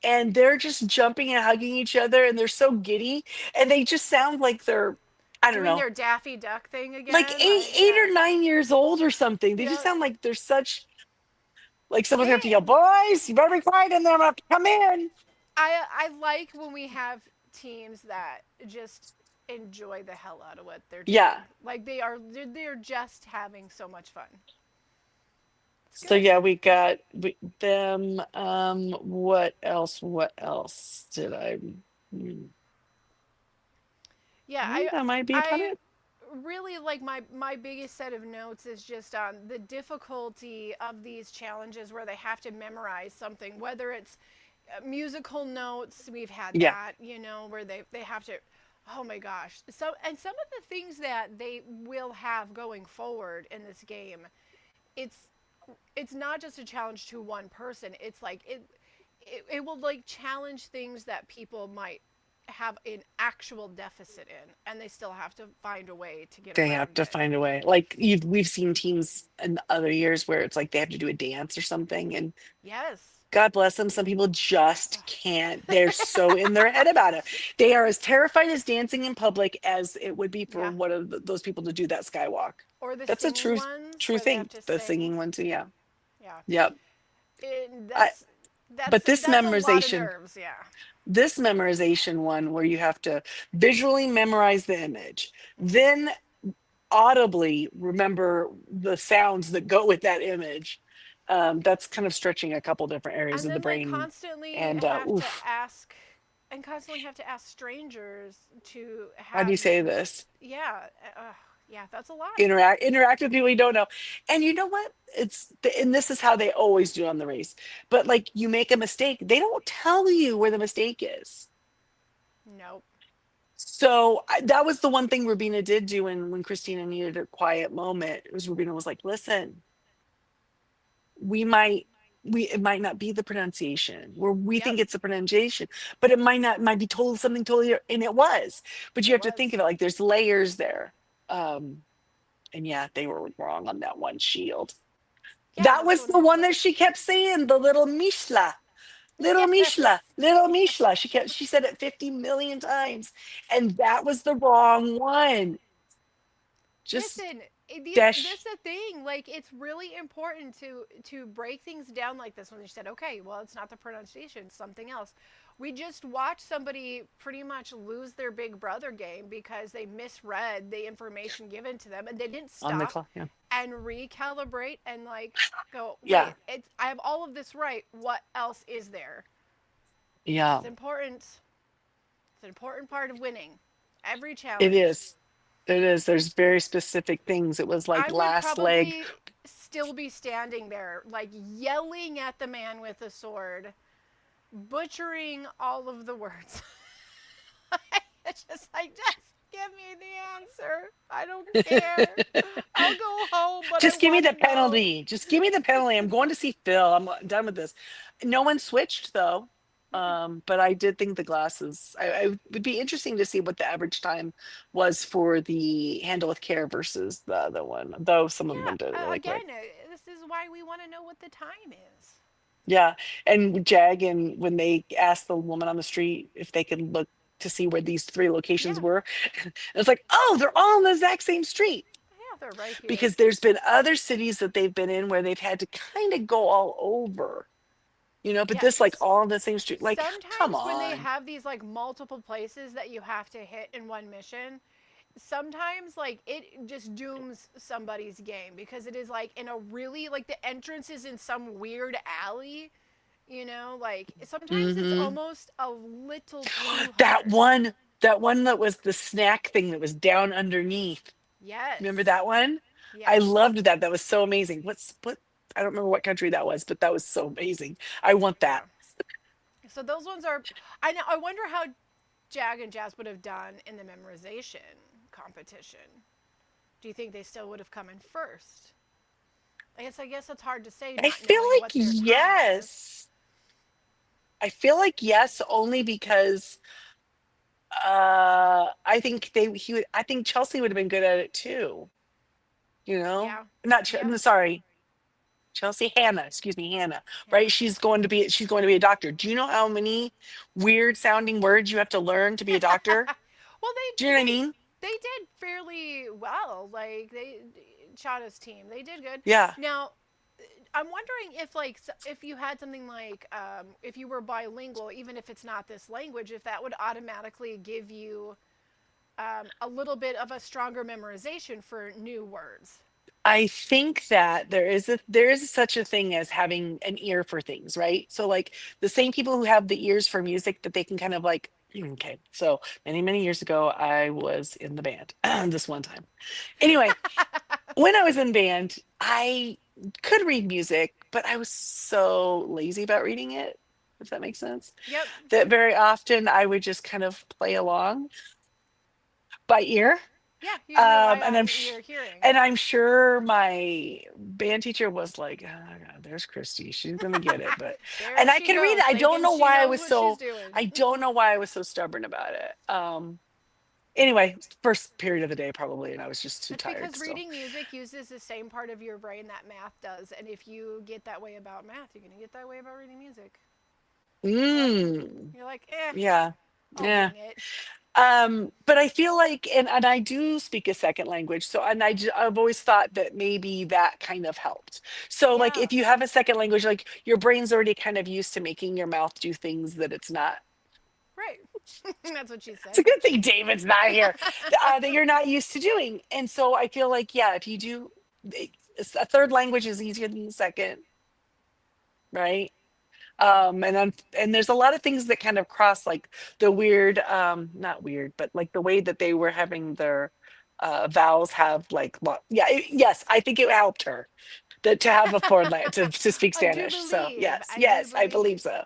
and they're just jumping and hugging each other, and they're so giddy, and they just sound like they're, I don't Doing know, their Daffy Duck thing like again. eight, Like, eight yeah. or 9 years old or something. They just Yeah. sound like they're such like someone's gonna have to They yell, "Boys, you better be quiet," and then I'm gonna have to come in. I like when we have teams that just enjoy the hell out of what they're Yeah. doing. Like they're just having so much fun. It's So good. yeah, them. What else? What else did I? Hmm, Yeah, I think that might be about I it. really like my biggest set of notes is just on the difficulty of these challenges where they have to memorize something, whether it's musical notes. We've had Yeah. that, where they have to. Oh my gosh! And some of the things that they will have going forward in this game, it's it's not just a challenge to one person. It's like it will like challenge things that people might have an actual deficit in, and they still have to find a way to get They have around to it. find a way. Like we've seen teams in other years where it's like they have to do a dance or something, and Yes. God bless them, some people just Ugh. can't. They're so in their head about it. They are as terrified as dancing in public as it would be for Yeah. one of those people to do that skywalk. Or the That's a singing true ones true where they thing. have to The sing. singing one too. Yeah. Yeah. Yep. And I, that's but this that's a lot of memorization, nerves. Yeah. this memorization one where you have to visually memorize the image, Hmm. then audibly remember the sounds that go with that image. That's kind of stretching a couple different areas And of the then like brain. constantly And have to oof, ask and constantly have to ask strangers to how do you have say this? yeah, yeah, that's a lot. Interact with people you don't know. And you know what? And this is how they always do on the race. But like you make a mistake, they don't tell you where the mistake is. Nope. So that was the one thing Rubina did do when Christina needed a quiet moment. It was Rubina was like, "Listen, we might it might not be the pronunciation where we Yep. think it's the pronunciation, but it might be totally something totally, and it was. But you It have to think was. of it like there's layers there. Um, and yeah, they were wrong on that one shield. Yeah, That that's was what the I one said. that she kept saying, the little Mishla. Little Mishla, Yes. little Mishla. She said it 50 million times. And that was the wrong one. Just Listen, this dash. is the thing. Like, it's really important to break things down like this. When you said, okay, well, it's not the pronunciation, it's something else. We just watched somebody pretty much lose their Big Brother game because they misread the information given to them and they didn't On the stop clock. Yeah. and recalibrate and like go, Yeah. wait, it's I have all of this right. What else is there? Yeah. It's important. It's an important part of winning every It challenge. is. It is. There's very specific things. It was like I would last leg. probably still be standing there, like yelling at the man with the sword, butchering all of the words. It's just like, just give me the answer. I don't care. I'll go home, but I Just give me want the to know. penalty. Just give me the penalty. I'm going to see Phil. I'm done with this. No one switched though. But I did think the glasses. I would be interesting to see what the average time was for the handle with care versus the other one. Though some of them did it Yeah, really quick. again, this is why we want to know what the time is. Yeah, and Jag and when they asked the woman on the street if they could look to see where these three locations Yeah, were, it's like, oh, they're all on the exact same street. yeah, they're right here. Because there's been other cities that they've been in where they've had to kind of go all over, but Yeah, this like all on the same street. Like, come sometimes when they on. have these like multiple places that you have to hit in one mission, sometimes like it just dooms somebody's game because it is like in a really like the entrance is in some weird alley, like sometimes it's Hmm. almost a little too That hard. one, that one that was the snack thing that was down underneath. Yes. Remember that one? I Yes. loved that. That was so amazing. What? I don't remember what country that was, but that was so amazing. I want Yeah. that. So those ones are. I know. I wonder how Jag and Jazz would have done in the memorization competition. Do you think they still would have come in first? I guess it's hard to say I not feel knowing like what their time was. yes. I feel like yes, only because I think Chelsea would have been good at it too. Yeah. Not Yeah. no, sorry, Chelsea Hannah, excuse me, Hannah, right? Hannah. She's going to be a doctor. Do you know how many weird sounding words you have to learn to be a doctor? Well, Do you know what I mean? they did fairly well. Like they Chada's team, they did good. Yeah. Now, I'm wondering if like if you had something like if you were bilingual, even if it's not this language, if that would automatically give you a little bit of a stronger memorization for new words. I think that there is such a thing as having an ear for things, right? So like the same people who have the ears for music that they can kind of like okay. So many, many years ago, I was in the band this one time. Anyway, when I was in band, I could read music, but I was so lazy about reading it, if that makes sense. Yep. That very often I would just kind of play along by ear. Yeah, you rely And on your hearing. I'm sure my band teacher was like, oh, God, there's Christy. She's gonna get it. But There and I she could read goes, it. thinking she knows what she's doing. I don't know why I was so stubborn about it. Anyway, first period of the day probably, and I was just too It's tired because still. reading music uses the same part of your brain that math does, and if you get that way about math, you're gonna get that way about reading music. Yep. Mm, You're like, yeah. I'll Yeah. wing it. But I feel like, and I do speak a second language. So, and I've always thought that maybe that kind of helped. So like, Yeah, if you have a second language, like your brain's already kind of used to making your mouth do things that it's not. right. That's what she It's said. a good thing David's not here, that you're not used to doing. And so I feel like, yeah, if you do, a third language is easier than the second, right? And there's a lot of things that kind of cross like the weird, not weird, but like the way that they were having their vowels have like yeah, yes, I think it helped her to have a foreign language to speak I do Spanish. So believe. yes, I do yes, I believe. believe so.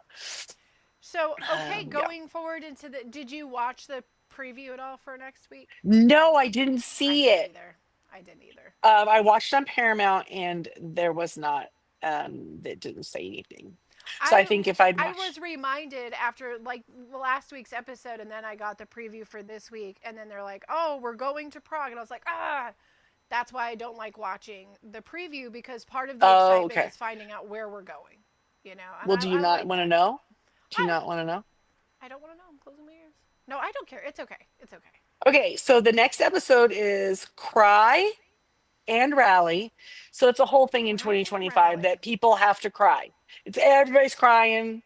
So, okay, Yeah. going forward into the. Did you watch the preview at all for next week? No, I didn't I see didn't it. either. I didn't either. I watched on Paramount and there was not it didn't say anything. So I I think if I'd I watched. was reminded after like last week's episode, and then I got the preview for this week, and then they're like, "Oh, we're going to Prague," and I was like, "Ah." That's why I don't like watching the preview because part of the Oh, excitement okay. is finding out where we're going, and Well, do you I not like want to that. know? Do you I not want to know? I don't want to know. I'm closing my ears. No, I don't care. It's okay. It's okay. Okay, so the next episode is Cry and rally. So it's a whole thing in Riot and 2025 rally. that people have to cry. It's everybody's crying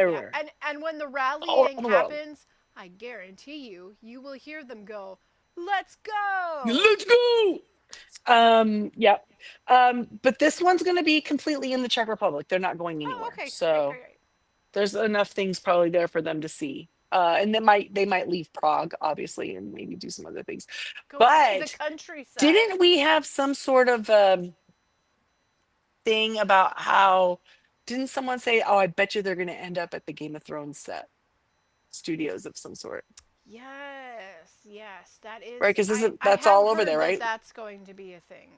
Yeah, everywhere, and when the all rallying around the world. happens, I guarantee you will hear them go, "Let's go!" Let's go. Yep. But this one's going to be completely in the Czech Republic. They're not going Oh, anywhere. okay, great, So great, great. there's enough things probably there for them to see. And they might leave Prague, obviously, and maybe do some other things. Go out to the But countryside. didn't we have some sort of thing about how? Didn't someone say, "Oh, I bet you they're going to end up at the Game of Thrones set studios of some sort," Yes, yes, that right? is. Because isn't I that's have all over heard there, that right? that's going to be a thing.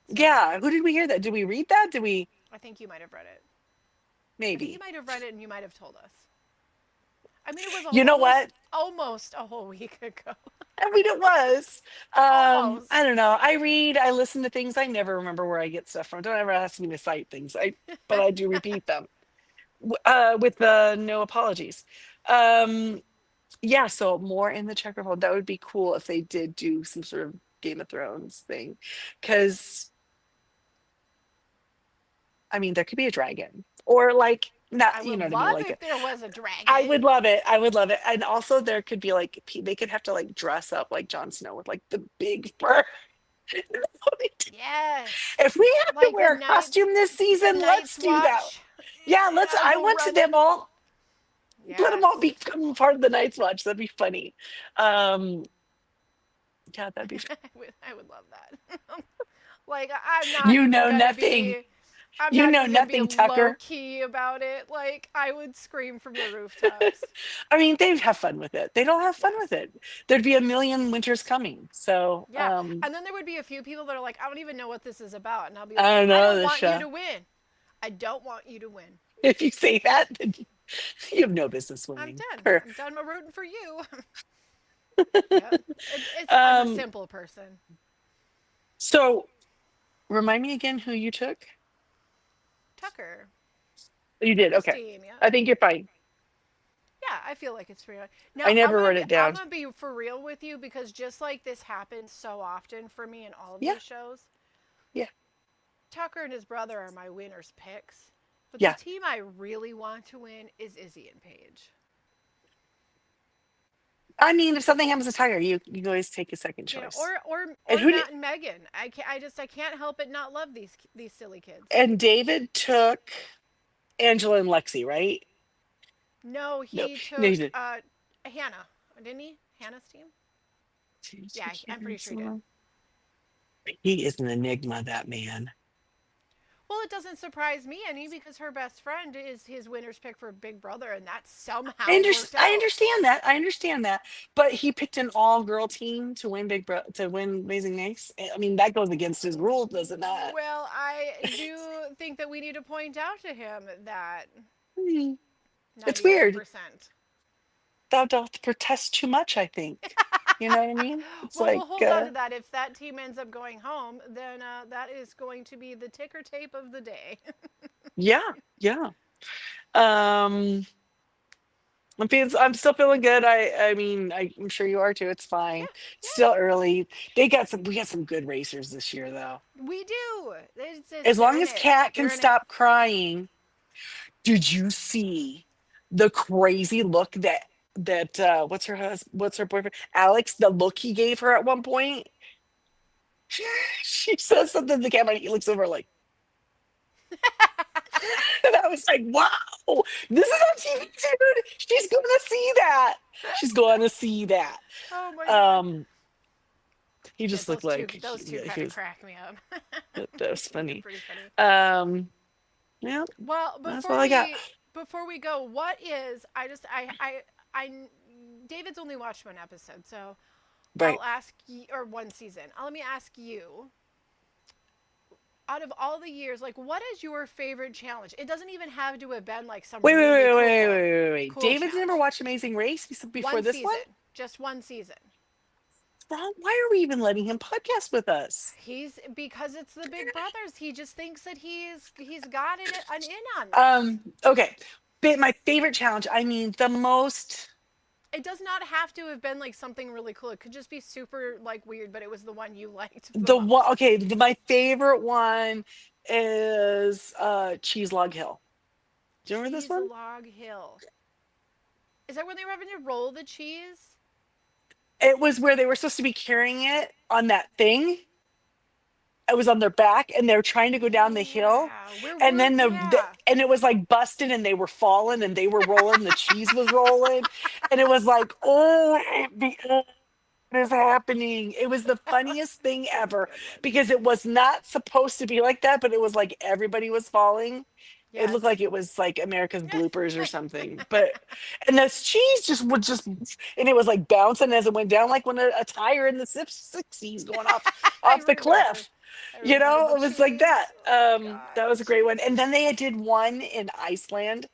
So Yeah. Who did we hear that? Did we read that? Did we? I think you might have read it. I think you Maybe. might have read it, and you might have told us. I mean, it was You know what? almost a whole week ago. I mean, it was. I Almost. don't know. I read, I listen to things. I never remember where I get stuff from. Don't ever ask me to cite things. But I do repeat them with no apologies. Um, yeah. So more in the Czech Republic. That would be cool if they did do some sort of Game of Thrones thing, because I mean, there could be a dragon or like I not. You know would what I mean? love Like if there was a I dragon. would love it. I would love it. And also there could be like they could have to like dress up like Jon Snow with like the big fur. Yes, If we have to like wear a costume this the season, let's Night's do that. Watch. Yeah, let's. I'll I go want to them running. all. Let them all Yes. become part of the Night's Watch. That'd be funny. Um, yeah, that'd be. I would love that. Like I'm not You even know gonna nothing. be I'm You not know even gonna be nothing, low Tucker. key about it. Like I would scream from the rooftops. I mean, they'd have fun with it. They don't have fun with Yes. it. There'd be a million winters coming. So, Yeah. And then there would be a few people that are like, I don't even know what this is about. And I'll be I like, don't I know don't this want you show. to win. I don't want you to win. If you say that, then you have no business I'm winning. done. Or, I'm done rooting for you. Yep. I'm a um, simple person. so remind me again who you took. Tucker. You did. Tucker's Okay. team, yeah. I think you're fine. Yeah, I feel like it's pretty much. Now I never wrote it I'm down. gonna be for real with you because just like this happens so often for me in all of Yeah. these shows, Yeah. Tucker and his brother are my winners picks. But the Yeah. team I really want to win is Izzy and Paige. I mean, if something happens to Tiger, you can always take a second You know, choice. And or who did? Matt and Megan. I can't help but not love these silly kids. And David took Angela and Lexi, right? No, No, he no, he took did. Hannah, didn't he? Hannah's team. Yeah, I'm pretty sure he did. He is an enigma, that man. Well, it doesn't surprise me any because her best friend is his winner's pick for Big Brother, and that somehow worked I out. understand that. I understand that. But he picked an all-girl team to win to win Amazing Race. I mean, that goes against his rules, does it not? Well, I do think that we need to point out to him that Hmm. It's 99%. weird. Thou doth protest too much, I think. You know what I mean? It's Well, like, we'll hold on to that. If that team ends up going home, then that is going to be the ticker tape of the day. yeah, yeah. Um, I'm still feeling good. I mean, I'm sure you are too. It's fine. Yeah, Still early. We got some good racers this year, though. we do. As They're long in as it. Kat They're can in it. stop crying. Did you see the crazy look that what's her boyfriend Alex, the look he gave her at one point? She says something to the camera and he looks over like and I was like, wow, this is on TV, dude. She's gonna see that. She's going to see that. Oh my god. Um he Yeah, just looked like those two he kind of was, crack me up. that was They're funny. pretty funny. Yeah, Well, that's all I got. before we go, what is I David's only watched one episode, so Right. I'll ask you, or one season. Let me ask you, out of all the years, like what is your favorite challenge? It doesn't even have to have been like some Wait, wait, really wait, wait, cool wait, wait, wait. cool David's never challenge. watched Amazing Race before One this one? season, just one season. Why are we even letting him podcast with us? He's because it's the Big Brothers. He just thinks that he's got an in on this. Okay. My favorite challenge, I mean, the most It does not have to have been like something really cool. It could just be super like weird, but it was the one you liked the The one, most. okay, my favorite one is Cheese Log Hill. Do you remember this Cheese one? Log Hill. Is that when they were having to roll the cheese? It was where they were supposed to be carrying it on that thing. It was on their back, and they were trying to go down the hill, Yeah. Where and were then yeah. and it was like busted, and they were falling, and they were rolling. The cheese was rolling, and it was like, oh, what is happening? It was the funniest thing That's a ever good one. because it was not supposed to be like that, but it was like everybody was falling. It looked Yes. like it was like America's bloopers or something. But and this cheese just would just and it was like bouncing as it went down, like when a tire in the 60s going I off the remember. cliff. I You remember know, the it was like that. cheese. Oh my god, That the was a great one. cheese. And then they did one in Iceland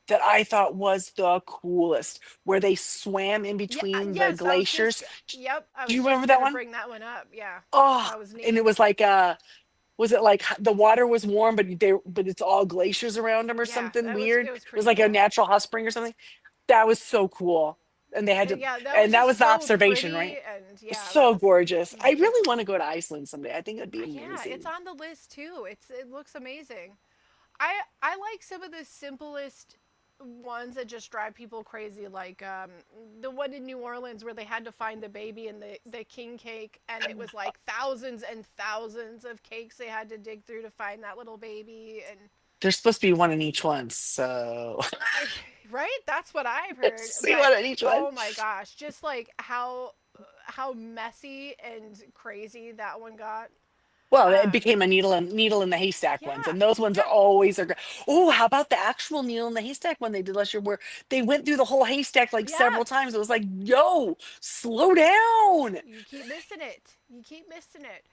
that I thought was the coolest, where they swam in Yeah, between the yes, I was just glaciers. yep, I Do you was remember just that gonna one? bring that one up. Yeah. Oh, That was and it neat. was like was it like the water was warm, but it's all glaciers around them or Yeah, something weird? it was It was pretty like a cool. natural hot spring or something. That was so cool. And they had to, Yeah, that was and that was just the so observation, pretty right? and yeah, that So was gorgeous. I beautiful. really want to go to Iceland someday. I think it'd be Yeah, it's amazing. on the list too. It looks amazing. I like some of the simplest ones that just drive people crazy, like the one in New Orleans where they had to find the baby in the king cake, and it was like thousands and thousands of cakes they had to dig through to find that little baby. And There's supposed to be one in each one, so right, that's what I've heard. see But one in each one. oh my gosh, just like how messy and crazy that one got. Well, it Um, became a needle in the haystack ones, yeah, and those ones are yeah, always are great. Oh, how about the actual needle in the haystack one they did last year, where they went through the whole haystack like several yes. times? It was like, yo, slow down. You keep missing it. You keep missing it.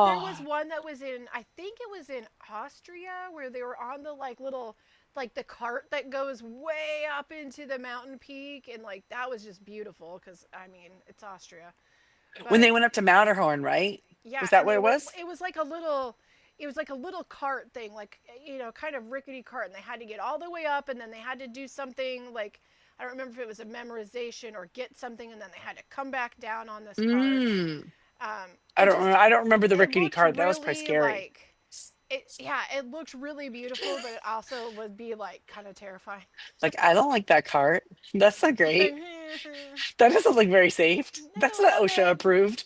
There was Oh, one that was in, I think it was in Austria, where they were on the like little, like the cart that goes way up into the mountain peak, and like that was just beautiful because I mean it's Austria, when but they went up to Matterhorn, right? yeah, Was that and what they it were. was? It was like a little. It was like a little cart thing, like kind of rickety cart, and they had to get all the way up, and then they had to do something like I don't remember if it was a memorization or get something, and then they had to come back down on this cart. Mm. It just I don't remember the it rickety looked card. That was probably really scary. like it. Yeah, it looked really beautiful, but it also would be like kind of terrifying. Like, I don't like that cart. That's not great. No, That doesn't look very safe. That's not OSHA Ellen. approved.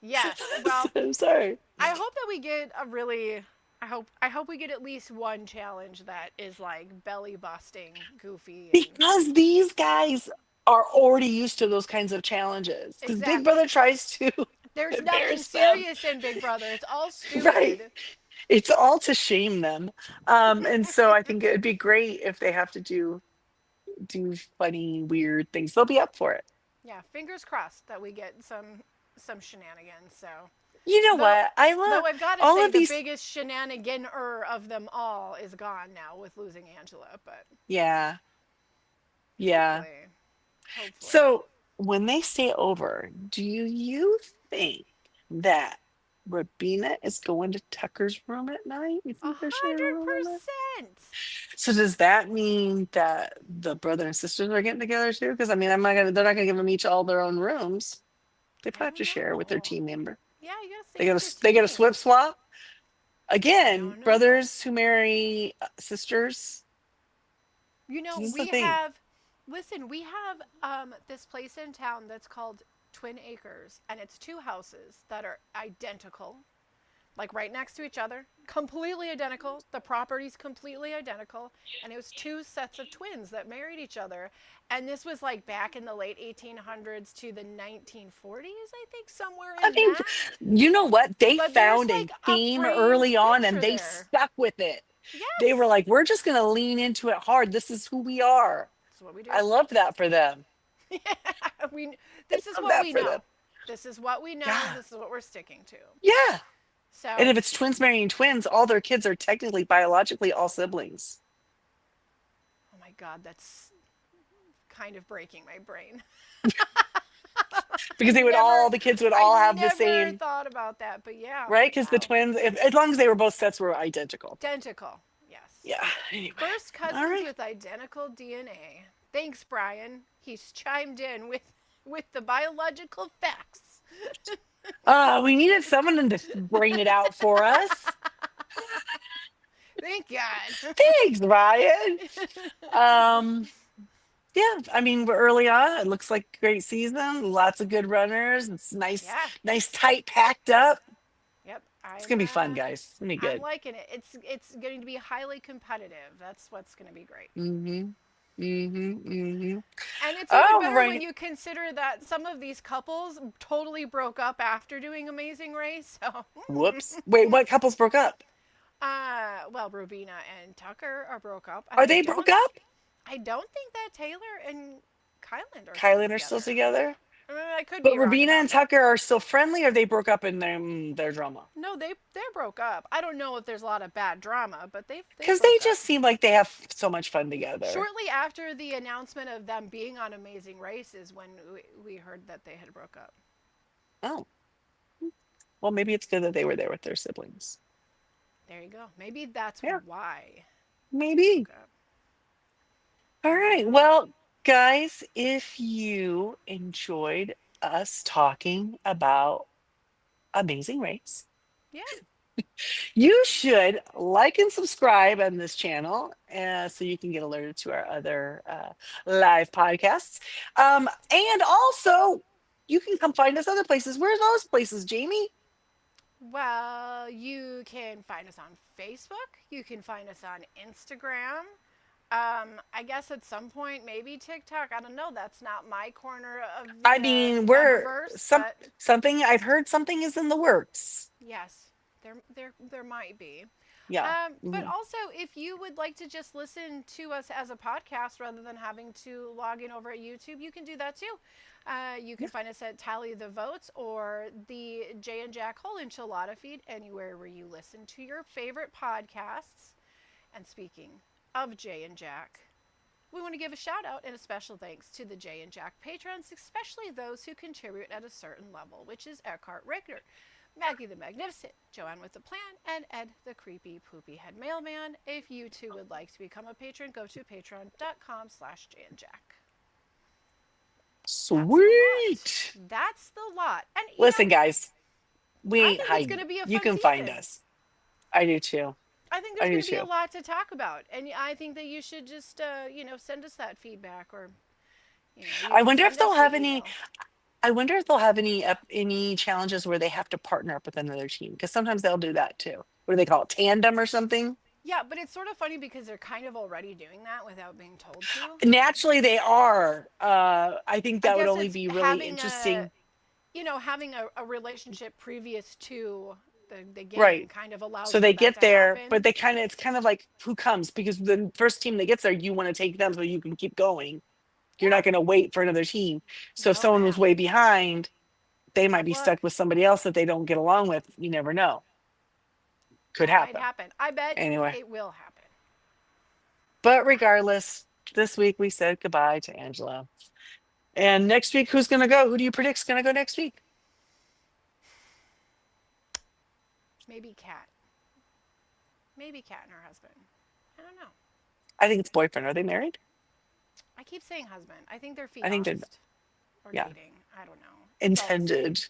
Yes. Well, I'm sorry. I hope that we get a really. I hope we get at least one challenge that is like belly busting, goofy, and Because these guys are already used to those kinds of challenges. Because Big Brother exactly. tries to There's nothing embarrass them. serious in Big Brother. It's all Right. stupid. It's all to shame them. And so I think it'd be great if they have to do funny, weird things. They'll be up for it. Yeah, fingers crossed that we get some shenanigans. So You know though what? I though love I've got to all say of the these. biggest shenaniganer of them all is gone now with losing Angela, but Yeah. Yeah. hopefully, hopefully. So when they stay over, do you think that Rabina is going to Tucker's room at night? You A think they're sharing a hundred room at night? percent. So does that mean that the brother and sisters are getting together too? Because I mean, they're not gonna give them each all their own rooms. They I probably have to don't share with their know. team member. Yeah, you gotta They stay got with your they got a team. swip swap I again. don't know. Brothers who marry sisters. This is the We thing. have, listen, we have this place in town that's called Twin Acres, and it's two houses that are identical, like right next to each other, completely identical. The property's completely identical, and it was two sets of twins that married each other. And this was like back in the late 1800s to the 1940s, I think, somewhere I in mean, that. you know what? They But there's found a like a theme framed early on and picture they there. stuck with it. They were Yes, like, we're just going to lean into it hard. This is who we are. that's what we I do. love that for them. Yeah, we. I This is love what that we for them. know. This is what we know. Yeah. This is what we're sticking to. Yeah. And So, if it's twins marrying twins, all their kids are technically biologically all siblings oh my God, that's kind of breaking my brain. because the kids would I all have the never same, thought about that. But yeah, right? Because the wow, twins, as long as they were both sets were identical. identical. Yes. Yeah. Anyway. First All cousins right. with identical DNA. Thanks, Brian. He's chimed in with the biological facts. We needed someone to bring it out for us. Thank God. Thanks, Ryan. Um, yeah, I mean, we're early on. It looks like a great season. Lots of good runners. It's nice, Yeah. nice, tight, packed up. Yep. It's gonna be fun, guys. It's gonna be I'm good. liking it. It's going to be highly competitive. That's what's going to be great. Mm-hmm. Mm-hmm. Mm-hmm. And it's even Oh, better when right. you consider that some of these couples totally broke up after doing Amazing Race. So, Whoops. Wait, what couples broke up? well, Rubina and Tucker are broke up, and Are they broke up? I don't think that Taylor and Kyland are still Kylie and are still together. together? I mean, I could But be wrong Rubina about and that. Tucker are still friendly, or they broke up in their drama? No, they broke up. I don't know if there's a lot of bad drama, but they Because they broke up. just seem like they have so much fun together. Shortly after the announcement of them being on Amazing Race is when we heard that they had broke up. Oh, well, maybe it's good that they were there with their siblings. There you go. Maybe that's Yeah, why they maybe. broke up. All I don't right. know. Well, guys, if you enjoyed us talking about Amazing Race, Yeah. you should like and subscribe on this channel so you can get alerted to our other live podcasts. And also, you can come find us other places. Where's those places, Jamie? Well, you can find us on Facebook. You can find us on Instagram. I guess at some point, maybe TikTok. I don't know. That's not my corner of I the mean, we're webverse, some but something I've heard something is in the works. yes, there might be. Yeah. But Mhm. also, if you would like to just listen to us as a podcast rather than having to log in over at YouTube, you can do that too. You can Yeah. find us at Tally the Votes or the Jay and Jack Whole Enchilada feed, anywhere where you listen to your favorite podcasts. And speaking of Jay and Jack, we want to give a shout out and a special thanks to the Jay and Jack patrons, especially those who contribute at a certain level, which is Eckhart Rigner, Maggie the Magnificent, Joanne with the Plan, and Ed the Creepy Poopy Head Mailman. If you too would like to become a patron, go to patreon.com/jayandjack. That's the lot. Sweet. That's the lot. And, Listen, guys, we I ain't think it's going hiding. to be a You fun can find season. us. I do too. I think I there's do going to be a too. lot to talk about. And I think that you should just, send us that feedback or, you I can wonder if send they'll us the have any. email. I wonder if they'll have any challenges where they have to partner up with another team because sometimes they'll do that too. What do they call it? Tandem or something? Yeah, but it's sort of funny because they're kind of already doing that without being told to. Naturally, they are. I think I that would guess only it's be really having a, interesting. having a relationship previous to the game Right. kind of allows So for they that get to there, but happen. it's kind of like who comes because the first team that gets there, you want to take them so you can keep going. You're not Yeah. going to wait for another team. So if No, someone was ma'am. way behind, they might Tough be stuck luck. with somebody else that they don't get along with. You never know. Could That might happen. happen. I bet Anyway, it will happen. but regardless, this week we said goodbye to Angela. And next week, who's going to go? Who do you predict's going to go next week? Maybe Kat. Maybe Kat and her husband. I don't know. I think it's boyfriend. Are they married? I keep saying husband. I think they're I think they're, fianced or yeah, dating. I don't know. It's all the same. intended.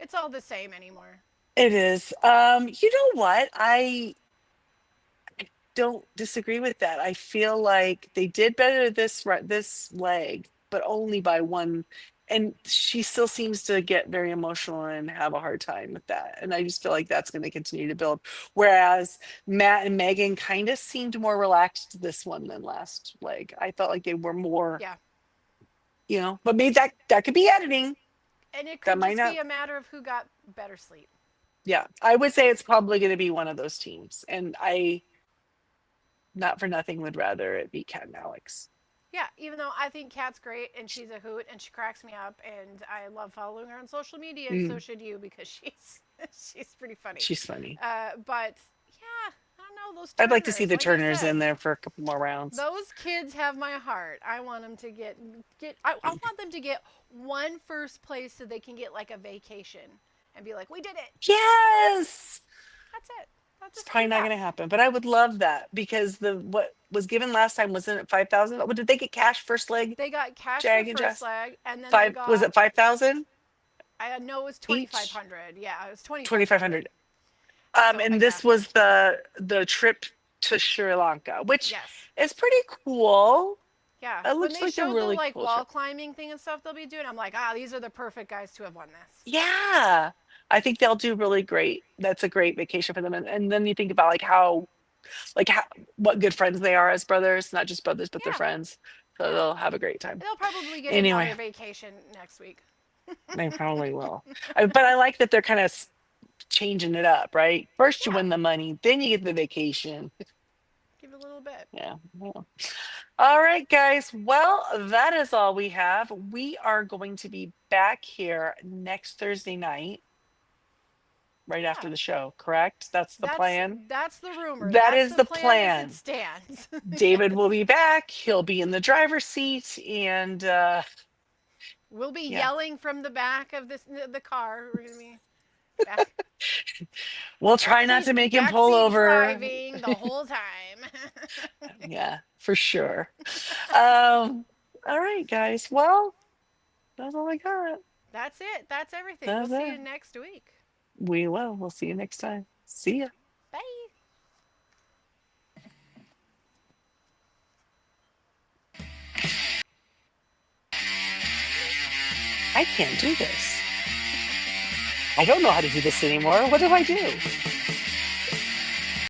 It's all the same anymore. It is. You know what? I don't disagree with that. I feel like they did better this leg, but only by one. And she still seems to get very emotional and have a hard time with that. And I just feel like that's going to continue to build. Whereas Matt and Megan kind of seemed more relaxed this one than last leg. I felt like they were more, Yeah. but maybe that could be editing. And it That could might just not. be a matter of who got better sleep. Yeah, I would say it's probably going to be one of those teams. And I, not for nothing, would rather it be Kat and Alex. Yeah, even though I think Kat's great and she's a hoot and she cracks me up and I love following her on social media and so Mm, should you because she's she's pretty funny. she's funny. But yeah, I don't know those I'd like to see Turners. the Like I Turners in said, there for a couple more rounds. those kids have my heart. I want them to get. I want them to get one first place so they can get like a vacation and be like, we did it. Yes. That's it. I'll It's just come probably not going back. to happen, but I would love that because the what was given last time wasn't it 5,000? What did they get cash first leg? They got cash for Jag and first Jess leg, and then they five was got, it 5,000 I know it was each? 2,500. Yeah, it was 2,500. 2,500. So I And this cashed was it. the trip to Sri Lanka, which Yes. is pretty cool. Yeah. It When looks they like a showed the really like cool wall trip. climbing thing and stuff they'll be doing, I'm like, these are the perfect guys to have won this. Yeah, I think they'll do really great. That's a great vacation for them. And then you think about like how what good friends they are as brothers, not just brothers, but they're Yeah. friends. So Yeah. they'll have a great time. They'll probably get Anyway, another vacation next week. they probably will. But I like that they're kind of changing it up, right? First you Yeah. win the money, then you get the vacation. Give it a little bit. Yeah. Yeah. All right, guys. Well, that is all we have. We are going to be back here next Thursday night, right Yeah. after the show, correct? That's the That's plan. that's the rumor. That That's is the the plan as it plan. stands. David will be back. He'll be in the driver's seat. And We'll be yeah, yelling from the back of the car. We're gonna be back we'll try not to make him pull backseat over. driving the whole time. Yeah, for sure. All right, guys. Well, that's all I got. That's it. That's everything. We'll That's see it. you next week. We will. We'll see you next time. See ya. Bye. I can't do this. I don't know how to do this anymore. What do I do?